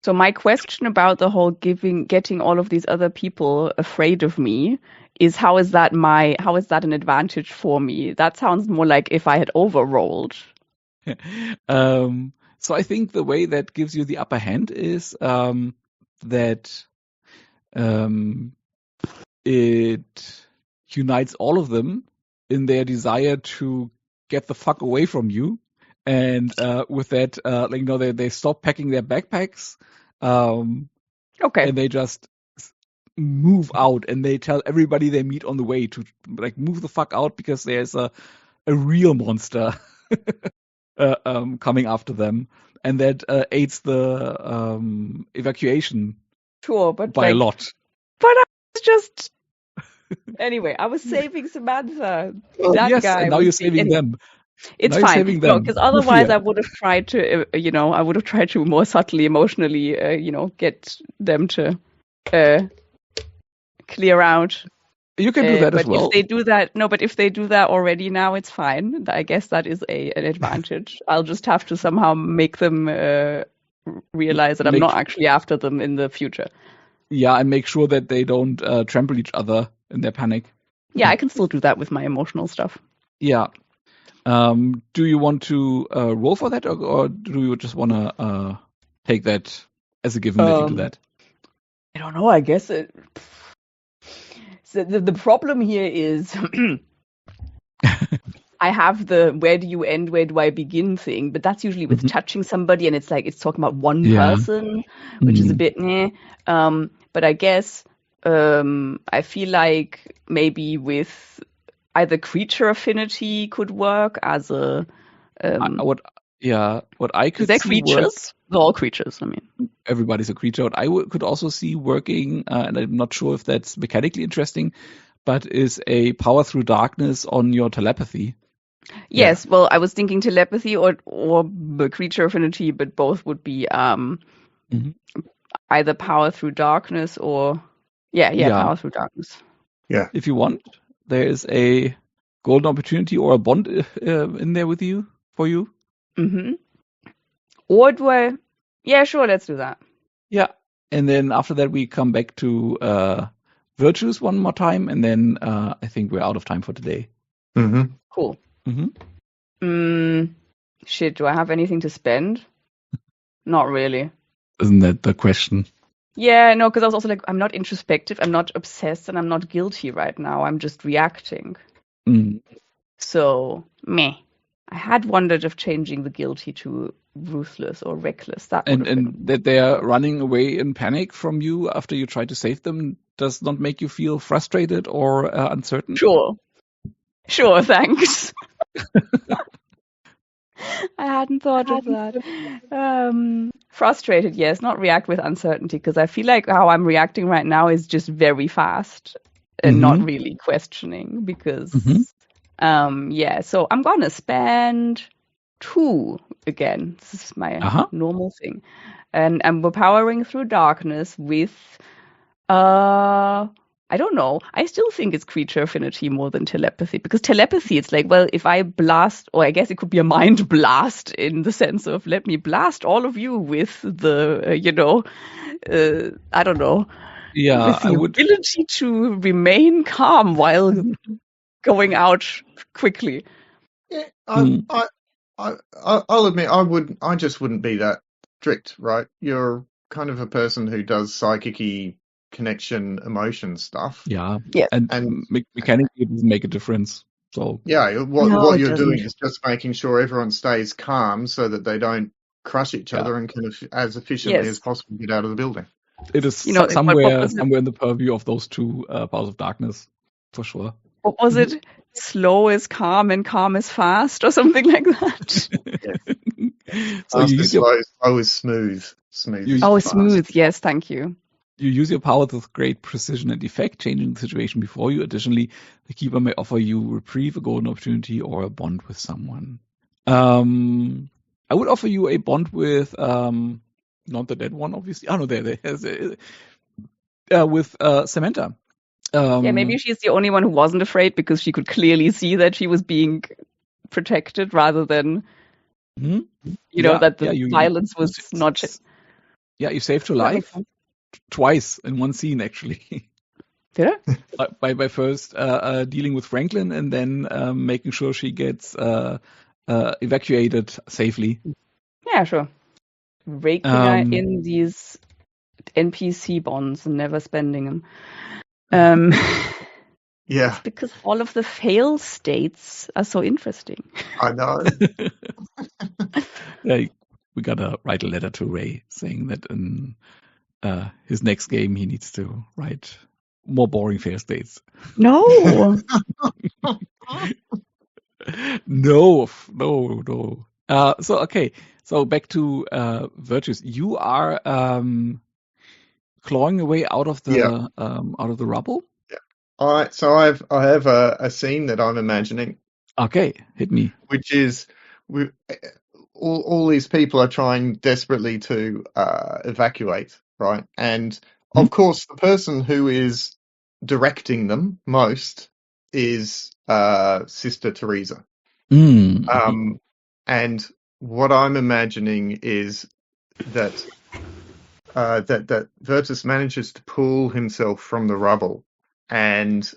So my question about the whole getting all of these other people afraid of me is how is that an advantage for me? That sounds more like if I had overrolled. So I think the way that gives you the upper hand is that it unites all of them in their desire to get the fuck away from you. And with that, they stop packing their backpacks. And they just move out, and they tell everybody they meet on the way to like move the fuck out because there's a real monster coming after them, and that aids the evacuation. Sure, but by a lot. But I was just anyway. I was saving Samantha. That guy. And now you're saving them. It's now fine. You're saving them. Because otherwise I would have tried to, I would have tried to more subtly, emotionally, get them to clear out. You can do that as well. If they do that, but if they do that already now, it's fine. I guess that is an advantage. I'll just have to somehow make them realize that I'm not actually after them in the future. Yeah, and make sure that they don't trample each other in their panic. Yeah, I can still do that with my emotional stuff. Yeah. Do you want to roll for that, or do you just want to take that as a given that you do that? I don't know. I guess so the problem here is I have the where do you end, where do I begin thing, but that's usually with touching somebody, and it's talking about one person, which is a bit meh. But I guess I feel like maybe with either creature affinity could work as a what I could is there see creatures? They're all creatures. I mean, everybody's a creature. What I could also see working, and I'm not sure if that's mechanically interesting, but is a power through darkness on your telepathy. Yes, well, I was thinking telepathy or the creature affinity, but both would be either power through darkness or power through darkness. Yeah. If you want, there is a golden opportunity or a bond in there with you for you. Mm-hmm. Or do I? Yeah, sure. Let's do that. Yeah, and then after that we come back to virtues one more time, and then I think we're out of time for today. Mm-hmm. Cool. Shit, do I have anything to spend? Not really. Isn't that the question? Yeah, no, because I was also I'm not introspective, I'm not obsessed, and I'm not guilty right now. I'm just reacting. So, meh. I had wondered of changing the guilty to ruthless or reckless. That and that they are running away in panic from you after you try to save them does not make you feel frustrated or uncertain? Sure, thanks. I hadn't thought of that. Frustrated, yes, not react with uncertainty, because I feel like how I'm reacting right now is just very fast and not really questioning, because so I'm gonna spend 2 again. This is my normal thing, and I'm powering through darkness with I don't know. I still think it's creature affinity more than telepathy, because telepathy, it's if I blast, or I guess it could be a mind blast in the sense of let me blast all of you with the, I don't know. Yeah, with the ability to remain calm while going out quickly. Yeah, I'll admit I just wouldn't be that strict, right? You're kind of a person who does psychic-y connection emotion stuff. Yeah. And mechanically it doesn't make a difference. So what you're doing is just making sure everyone stays calm so that they don't crush each other and can as efficiently as possible get out of the building. It is somewhere in the purview of those 2 powers of darkness, for sure. What was it? Slow is calm and calm is fast, or something like that. So slow is smooth. Smooth. Yes, thank you. You use your powers with great precision and effect, changing the situation before you. Additionally, the keeper may offer you reprieve, a golden opportunity, or a bond with someone. I would offer you a bond with not the dead one, obviously. Oh no, with Samantha. Maybe she's the only one who wasn't afraid, because she could clearly see that she was being protected, rather than that the violence was not. Yeah, you saved her life twice in one scene, actually. Did I? by first dealing with Franklin, and then making sure she gets evacuated safely. Yeah, sure. Raking in these NPC bonds and never spending them. Yeah. It's because all of the fail states are so interesting. I know. We gotta write a letter to Ray saying that in his next game he needs to write more boring failed states. No. No. So back to virtues. You are clawing away out of the rubble. All right, so I have a scene that I'm imagining, Okay, hit me. which is we, all these people are trying desperately to evacuate, right? And of course, the person who is directing them most is Sister Teresa. And what I'm imagining is that that Virtus manages to pull himself from the rubble, and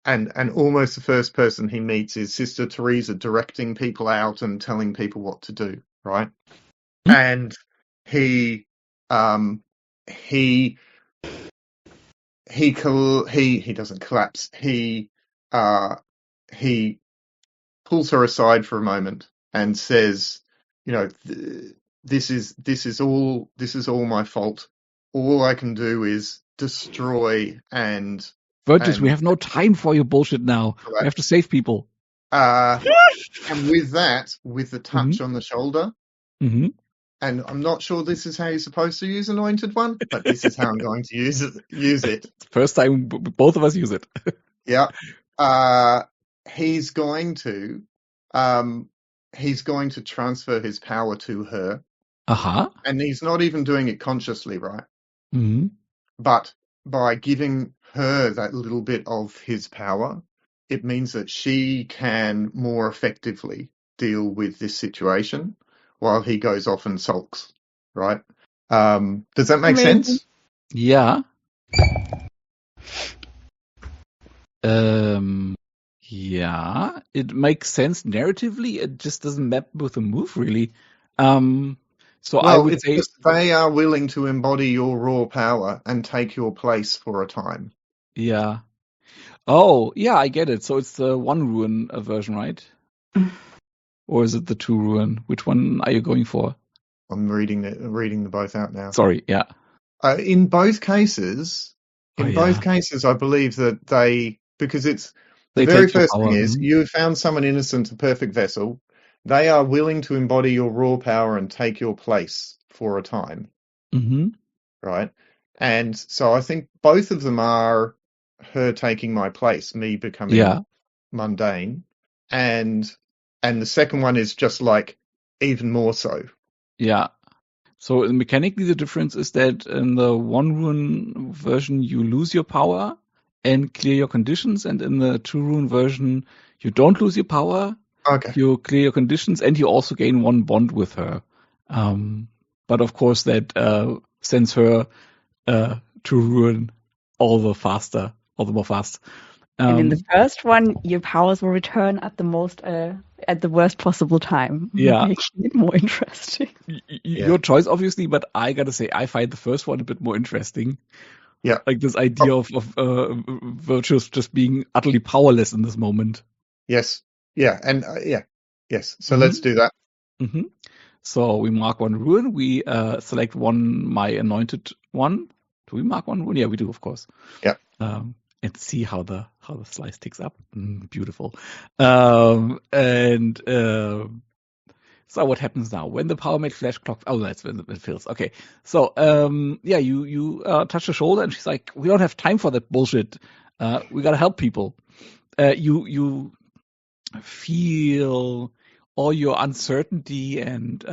almost the first person he meets is Sister Teresa directing people out and telling people what to do, right? And he he doesn't collapse. He pulls her aside for a moment and says, you know, this is all my fault. All I can do is destroy and Virtus, we have no time for your bullshit now. We have to save people. And with the touch on the shoulder, and I'm not sure this is how you're supposed to use Anointed One, but this is how I'm going to use it. First time both of us use it. Yeah. He's going to transfer his power to her. And he's not even doing it consciously, right? But by giving her that little bit of his power, it means that she can more effectively deal with this situation while he goes off and sulks, right? Does that make sense? Yeah. Yeah, it makes sense narratively. It just doesn't map with the move really. So I would say they are willing to embody your raw power and take your place for a time. Yeah. Oh, yeah, I get it. So it's the one ruin version, right? Or is it the two ruin? Which one are you going for? I'm reading them both out now. Sorry, yeah. In both cases, I believe that because it's the very first thing is you have found someone innocent, a perfect vessel. They are willing to embody your raw power and take your place for a time. Right? And so I think both of them are her taking my place, me becoming mundane. And the second one is just like even more so. Yeah. So mechanically the difference is that in the one rune version you lose your power and clear your conditions, and in the two rune version you don't lose your power. Okay. You clear your conditions and you also gain one bond with her. But of course that sends her to ruin all the more fast. And in the first one, your powers will return at the worst possible time. Yeah. Making it more interesting. Your choice, obviously, but I gotta say, I find the first one a bit more interesting. Yeah. Like this idea of Virtus just being utterly powerless in this moment. Yes. Yeah. And yes. So let's do that. So we mark one ruin. We select my anointed one. Do we mark one ruin? Yeah, we do, of course. Yeah. And see how the slice ticks up. Beautiful. So what happens now when the power made flash clock? Oh, that's when it fills. Okay. So you touch her shoulder and she's like, "We don't have time for that bullshit. We gotta help people." You feel all your uncertainty and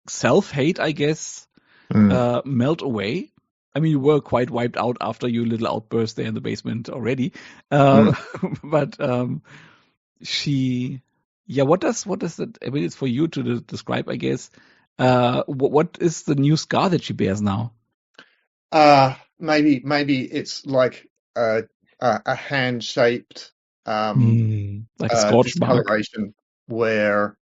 self-hate, I guess, melt away. I mean, you were quite wiped out after your little outburst there in the basement already. But what does that? I mean, it's for you to describe, I guess. What is the new scar that she bears now? Maybe it's like a hand-shaped like a scorch mark where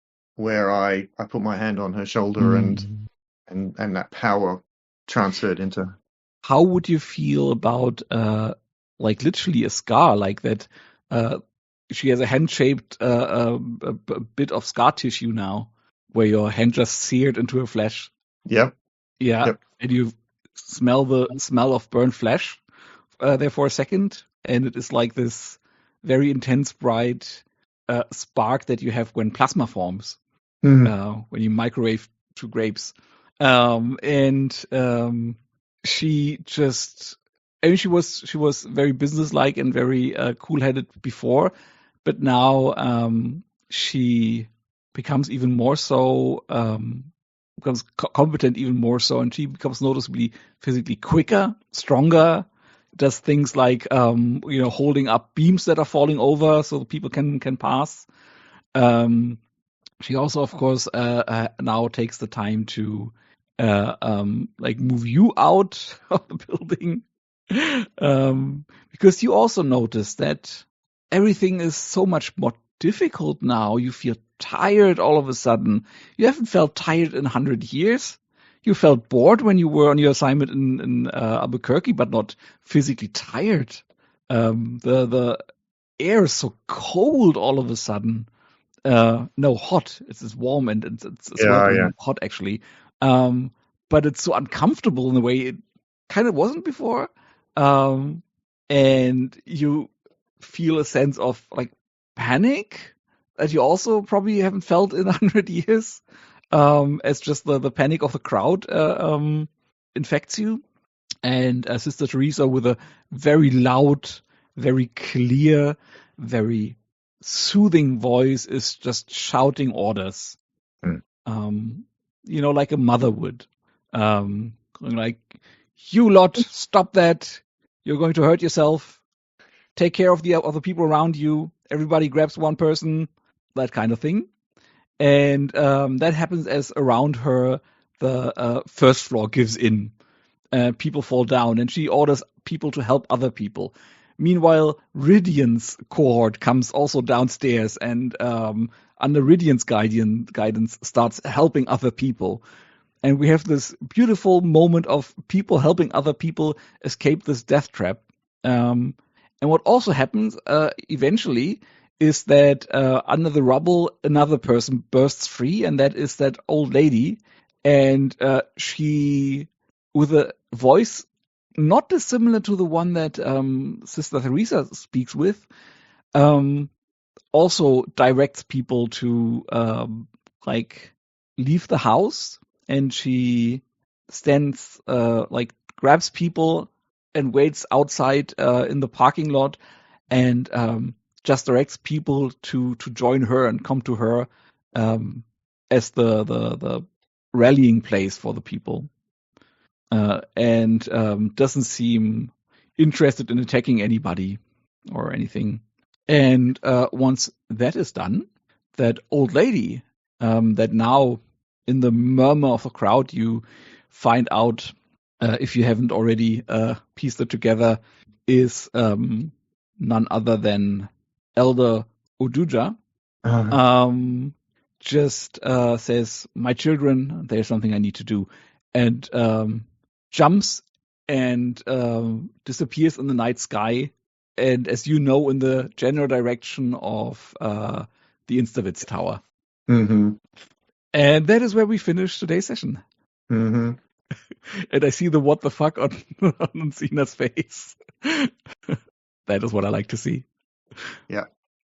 I put my hand on her shoulder and that power transferred into her. How would you feel about like literally a scar like that? She has a hand-shaped a bit of scar tissue now, where your hand just seared into her flesh. Yep. Yeah, yep. And you smell the smell of burnt flesh there for a second, and it is like this very intense, bright spark that you have when plasma forms, when you microwave two grapes. She just, I mean, she was very businesslike and very cool-headed before, but now she becomes even more so, becomes competent even more so, and she becomes noticeably physically quicker, stronger. Does things like holding up beams that are falling over so people can pass. She also, of course, now takes the time to move you out of the building, because you also notice that everything is so much more difficult now. You feel tired all of a sudden. You haven't felt tired in 100 years. You felt bored when you were on your assignment in Albuquerque, but not physically tired. The air is so cold all of a sudden. No, hot. It's warm and it's sweltering hot actually. But it's so uncomfortable in a way it kind of wasn't before. And you feel a sense of like panic that you also probably haven't felt in 100 years. As just the panic of the crowd infects you. And Sister Teresa, with a very loud, very clear, very soothing voice, is just shouting orders. Like a mother would. Going like, you lot, stop that. You're going to hurt yourself. Take care of the other people around you. Everybody grabs one person. That kind of thing. And that happens as around her, the first floor gives in. People fall down, and she orders people to help other people. Meanwhile, Rhydian's cohort comes also downstairs, and under Rhydian's guidance starts helping other people. And we have this beautiful moment of people helping other people escape this death trap. And what also happens eventually is that under the rubble, another person bursts free, and that is that old lady. And she, with a voice not dissimilar to the one that Sister Teresa speaks with, also directs people to leave the house. And she stands, grabs people and waits outside in the parking lot, and just directs people to join her and come to her as the rallying place for the people, and doesn't seem interested in attacking anybody or anything. And once that is done, that old lady, that now in the murmur of the crowd you find out, if you haven't already pieced it together, is none other than Elder Oduja. Just says, "My children, there's something I need to do," and jumps and disappears in the night sky, and as you know, in the general direction of the Instavitz Tower. Mm-hmm. And that is where we finish today's session. Mm-hmm. And I see the what the fuck on Sina's face. That is what I like to see. Yeah,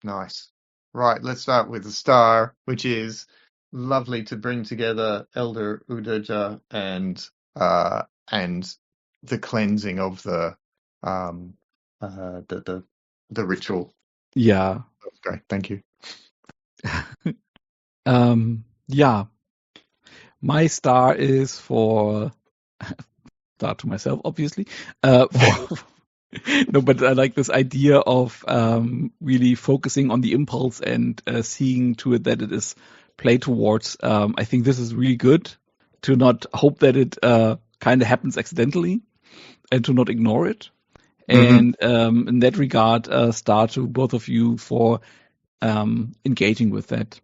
nice. Right, let's start with the star, which is lovely to bring together Elder Udoja and the cleansing of the ritual. Yeah. That's great. Thank you. Yeah. My star is for star to myself, obviously. No, but I like this idea of really focusing on the impulse and seeing to it that it is played towards. I think this is really good, to not hope that it kind of happens accidentally and to not ignore it. And in that regard, star to both of you for engaging with that.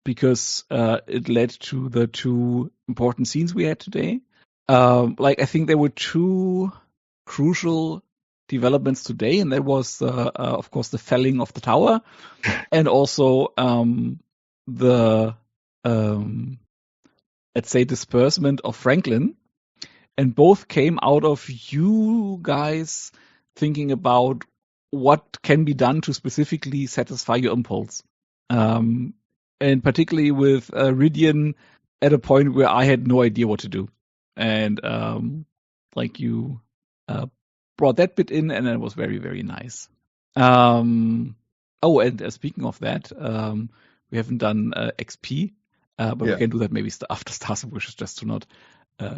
Because it led to the two important scenes we had today. I think there were two crucial developments today, and that was, of course, the felling of the tower, and also the, let's say, disbursement of Franklin. and both came out of you guys thinking about what can be done to specifically satisfy your impulse. And particularly with Rhydian at a point where I had no idea what to do. And like you brought that bit in, and it was very, very nice. And speaking of that, we haven't done XP, but we can do that maybe after Stars of Wishes, just to not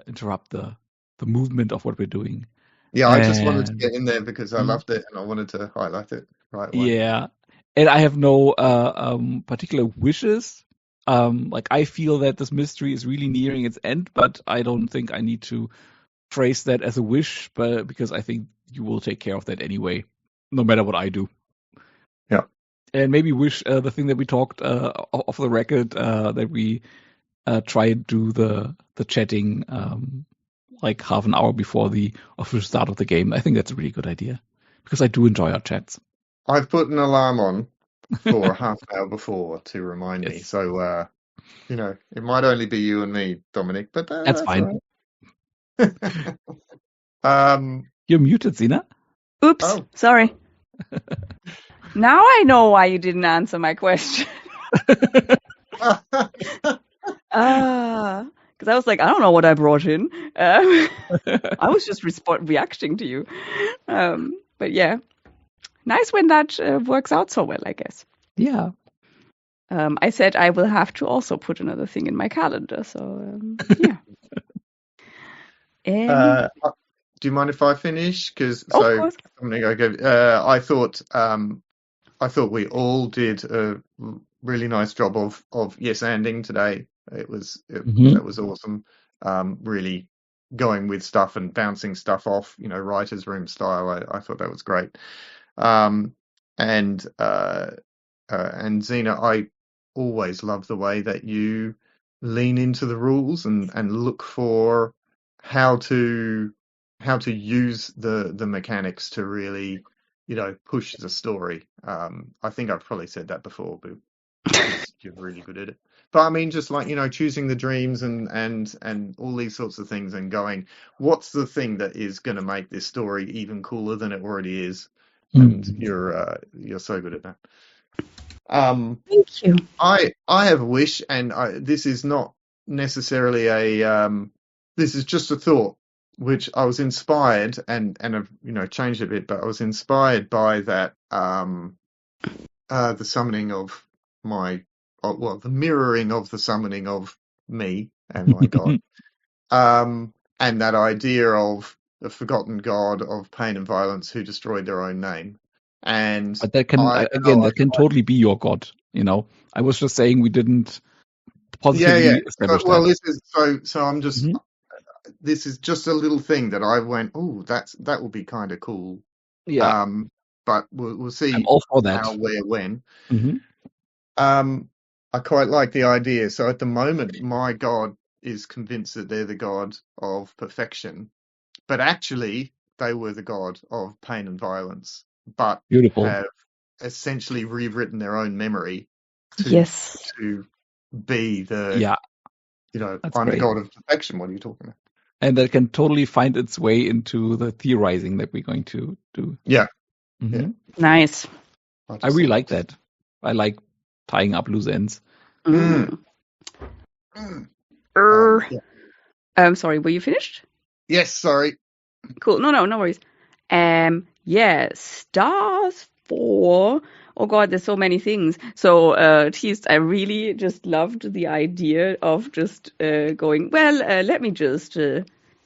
interrupt the movement of what we're doing. Yeah, I just wanted to get in there because I loved it and I wanted to highlight it right away. Yeah, and I have no particular wishes. Like I feel that this mystery is really nearing its end, but I don't think I need to phrase that as a wish, but because I think you will take care of that anyway, no matter what I do. Yeah, and maybe wish the thing that we talked off the record that we try and do the chatting like half an hour before the official start of the game. I think that's a really good idea because I do enjoy our chats. I've put an alarm on for half an hour before to remind me. So, it might only be you and me, Dominic, but that's fine. All right. You're muted, Zina. Oops, sorry. Now I know why you didn't answer my question. Because I was like, I don't know what I brought in. I was just reacting to you. But yeah, nice when that works out so well, I guess. Yeah. I said I will have to also put another thing in my calendar. So yeah. Do you mind if I finish? Because Dominic, I thought we all did a really nice job of yes-anding today. That was awesome. Really going with stuff and bouncing stuff off, writer's room style. I thought that was great. And Zena, I always love the way that you lean into the rules and look for how to use the mechanics to really, push the story. I think I've probably said that before, but you're really good at it. But I mean, just like, choosing the dreams and all these sorts of things and going, what's the thing that is going to make this story even cooler than it already is? And you're so good at that. Thank you. I have a wish, and this is not necessarily this is just a thought, which I was inspired and have changed a bit, but I was inspired by that the summoning of the mirroring of the summoning of me and my god, and that idea of the forgotten god of pain and violence who destroyed their own name. And but that can totally be your god. I was just saying we didn't positively establish that. Well, this is so. I'm just. This is just a little thing that I went. Oh, that will be kind of cool. Yeah. But we'll see. I'm all for that. How, where, when. I quite like the idea. So at the moment, my god is convinced that they're the god of perfection, but actually they were the god of pain and violence. But have essentially rewritten their own memory to be the I'm the god of perfection. What are you talking about? And that can totally find its way into the theorizing that we're going to do. Yeah. Nice. I really like that. I like tying up loose ends. Sorry, were you finished? Yes, sorry. Cool. No worries. Stars 4. Oh god, there's so many things. So, Teased, I really just loved the idea of just going, let me just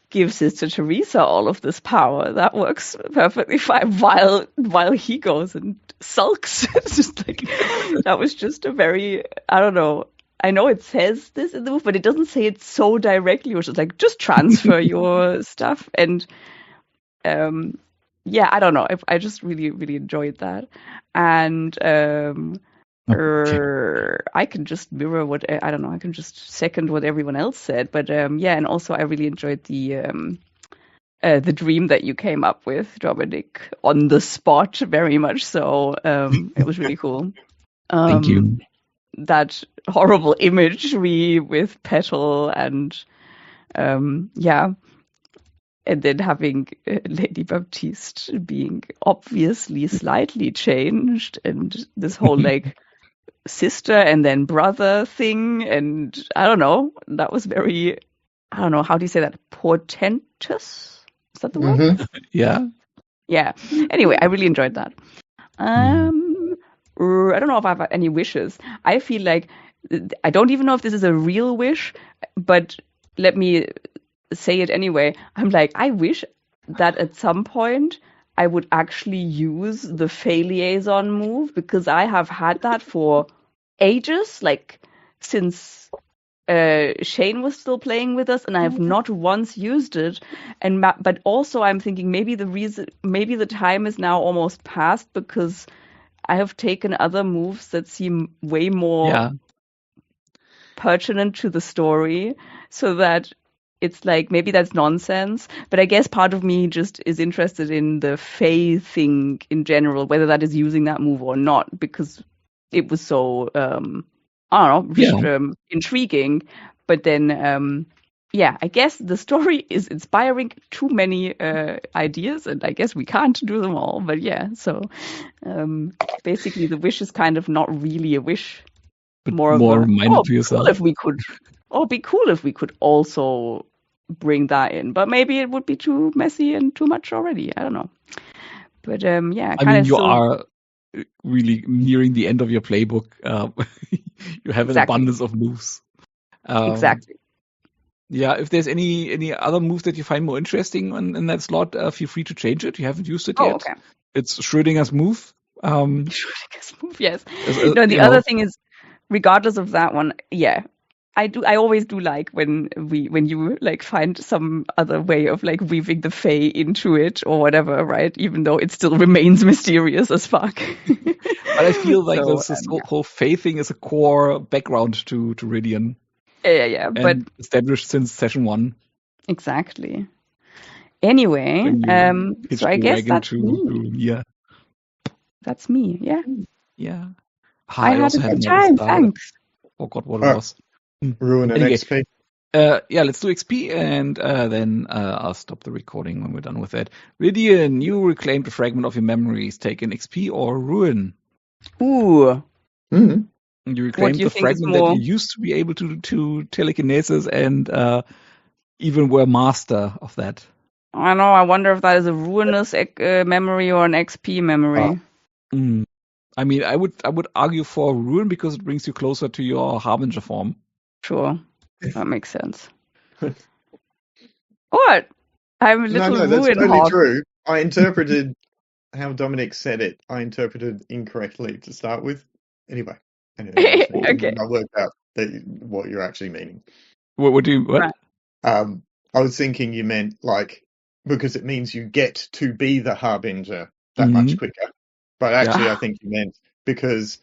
give Sister Teresa all of this power. That works perfectly fine while he goes and sulks. It's just like, that was just a very, I don't know. I know it says this in the book, but it doesn't say it so directly, which is like, just transfer your stuff. And I don't know. I just really, really enjoyed that. And I can just mirror I don't know. I can just second what everyone else said. But and also I really enjoyed the dream that you came up with, Dominic, on the spot, very much so. It was really cool. Thank you. That horrible imagery with Petal and and then having Lady Baptiste being obviously slightly changed, and this whole like sister and then brother thing, and I don't know, that was very, I don't know, how do you say that? Portentous? Is that the word? Mm-hmm. Yeah. Yeah. Anyway, I really enjoyed that. I don't know if I have any wishes. I feel like I don't even know if this is a real wish, but let me say it anyway. I'm like, I wish that at some point I would actually use the Fey Liaison move, because I have had that for ages, like since Shane was still playing with us, and I have not once used it. And but also I'm thinking maybe the time is now almost past, because I have taken other moves that seem way more pertinent to the story, so that it's like maybe that's nonsense. But I guess part of me just is interested in the Fae thing in general, whether that is using that move or not, because it was so I don't know, intriguing. But then I guess the story is inspiring too many ideas, and I guess we can't do them all. But yeah, so basically the wish is kind of not really a wish, But more of more a minded to yourself. cool if we could, or be cool if we could also bring that in. But maybe it would be too messy and too much already. I don't know. But I mean, you still... are really nearing the end of your playbook. You have an abundance of moves. Exactly. Yeah, if there's any other moves that you find more interesting in that slot, feel free to change it. You haven't used it yet. Okay. It's Schrödinger's move. Schrödinger's move, yes. No, the other thing is, regardless of that one, yeah, I always do like when you like find some other way of like weaving the Fae into it or whatever, right? Even though it still remains mysterious as fuck. But I feel like this whole Fae thing is a core background to Rhydian. Yeah. And but established since session 1. Exactly. Anyway, so I guess that's me. Yeah. That's me. Yeah. Yeah. I had a good time. Thanks. Oh God, what it was. Ruin an XP. Yeah, let's do XP, and then I'll stop the recording when we're done with that. Rhydian, you reclaimed a fragment of your memories. Take an XP or ruin. Ooh. Mm-hmm. You reclaimed the fragment that you used to be able to telekinesis, and even were master of that. I know. I wonder if that is a ruinous memory or an XP memory. I mean, I would argue for ruin, because it brings you closer to your Harbinger form. Sure, that makes sense. What? I'm a little ruin. No, that's totally true. I interpreted how Dominic said it. I interpreted incorrectly to start with. Anyway, okay. I worked out what you're actually meaning. What do you? What? Right. I was thinking you meant like, because it means you get to be the Harbinger that much quicker. But actually, I think you meant because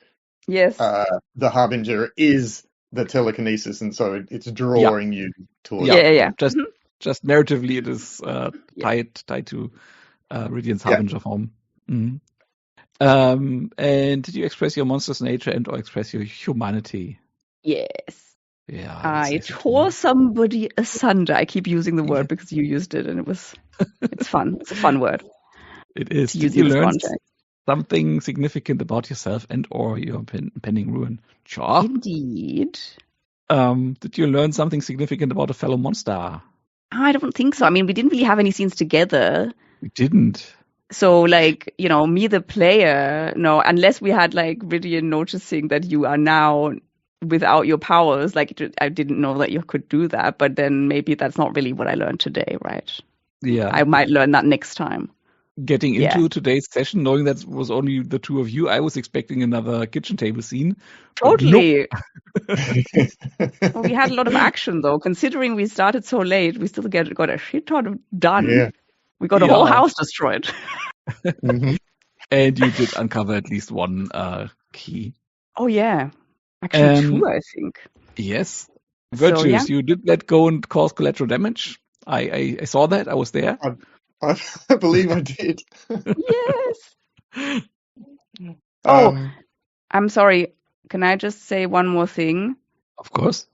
the Harbinger is the telekinesis, and so it's drawing you towards. Yeah. Just narratively, it is tied to Rhydian's Harbinger form. Mm-hmm. And did you express your monster's nature and or express your humanity? Yes. Yeah. I tore somebody asunder. I keep using the word because you used it, and it's fun. It's a fun word. It is. Did you learn something significant about yourself and or your impending ruin? Sure. Indeed. Did you learn something significant about a fellow monster? I don't think so. I mean, we didn't really have any scenes together. We didn't. So, like, me, the player, no, unless we had, like, Rhydian noticing that you are now without your powers, like, I didn't know that you could do that, but then maybe that's not really what I learned today, right? Yeah. I might learn that next time. Getting into today's session, knowing that was only the two of you, I was expecting another kitchen table scene. Totally. Well, we had a lot of action, though. Considering we started so late, we still got a shit ton done. Yeah. We got a whole house destroyed. Mm-hmm. And you did uncover at least one key. Oh, yeah. Actually, two, I think. Yes. Virtues, you did let go and cause collateral damage. I saw that. I was there. I believe I did. Yes. I'm sorry. Can I just say one more thing? Of course.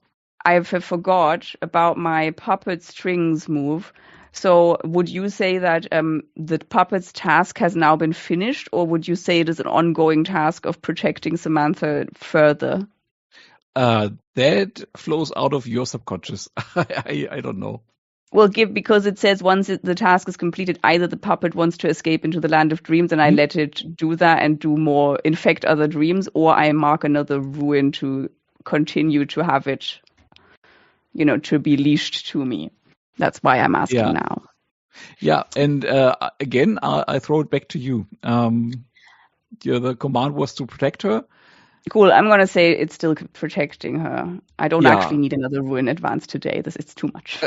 I forgot about my puppet strings move. So would you say that the puppet's task has now been finished, or would you say it is an ongoing task of protecting Samantha further? That flows out of your subconscious. I don't know. Well, because it says once the task is completed, either the puppet wants to escape into the land of dreams and I let it do that and do more, infect other dreams, or I mark another ruin to continue to have it, to be leashed to me. That's why I'm asking now. Yeah, and again, I throw it back to you. The command was to protect her. Cool. I'm gonna say it's still protecting her. I don't actually need another ruin advance today. It's too much.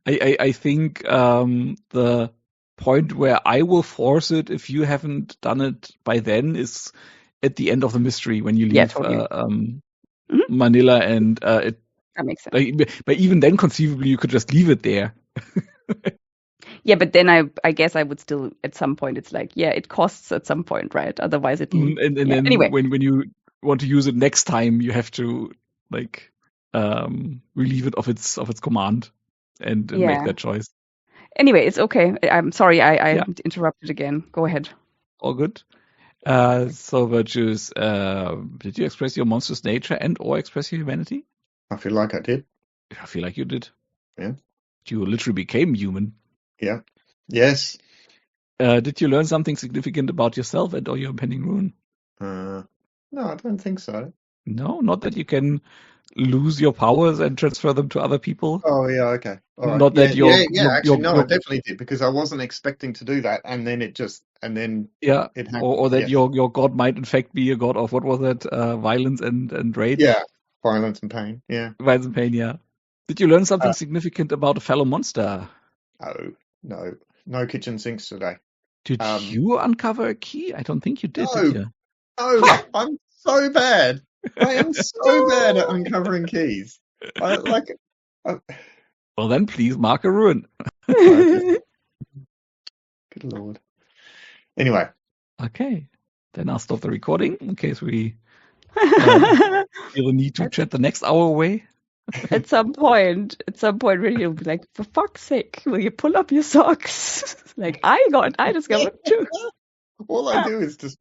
I think the point where I will force it, if you haven't done it by then, is at the end of the mystery when you leave Manila, and that makes sense. But even then, conceivably, you could just leave it there. Yeah, but then I guess I would still at some point. It's like, it costs at some point, right? Otherwise, it. And then anyway, when you want to use it next time, you have to relieve it of its command and make that choice. Anyway, it's okay. I'm sorry I interrupted again. Go ahead. All good. So Virtues, did you express your monstrous nature and or express your humanity? I feel like I did. I feel like you did. Yeah. You literally became human. Yeah. Yes. Did you learn something significant about yourself and or your impending ruin? No, I don't think so. No, not that you can lose your powers and transfer them to other people. Oh yeah, okay. All right. Not that Actually, I definitely did, because I wasn't expecting to do that, and then it happened. Or that your god might in fact be a god of, what was that? Violence and rage. Yeah, violence and pain. Yeah, violence and pain. Yeah. Did you learn something significant about a fellow monster? Oh no kitchen sinks today. Did you uncover a key? I don't think you did. No, did you? No, I'm so bad. I am so bad at uncovering keys. Well, then please mark a ruin. Good Lord. Anyway. Okay. Then I'll stop the recording in case we feel the need to chat the next hour away. At some point, Rhydian will be like, for fuck's sake, will you pull up your socks? I discovered too. All I do is just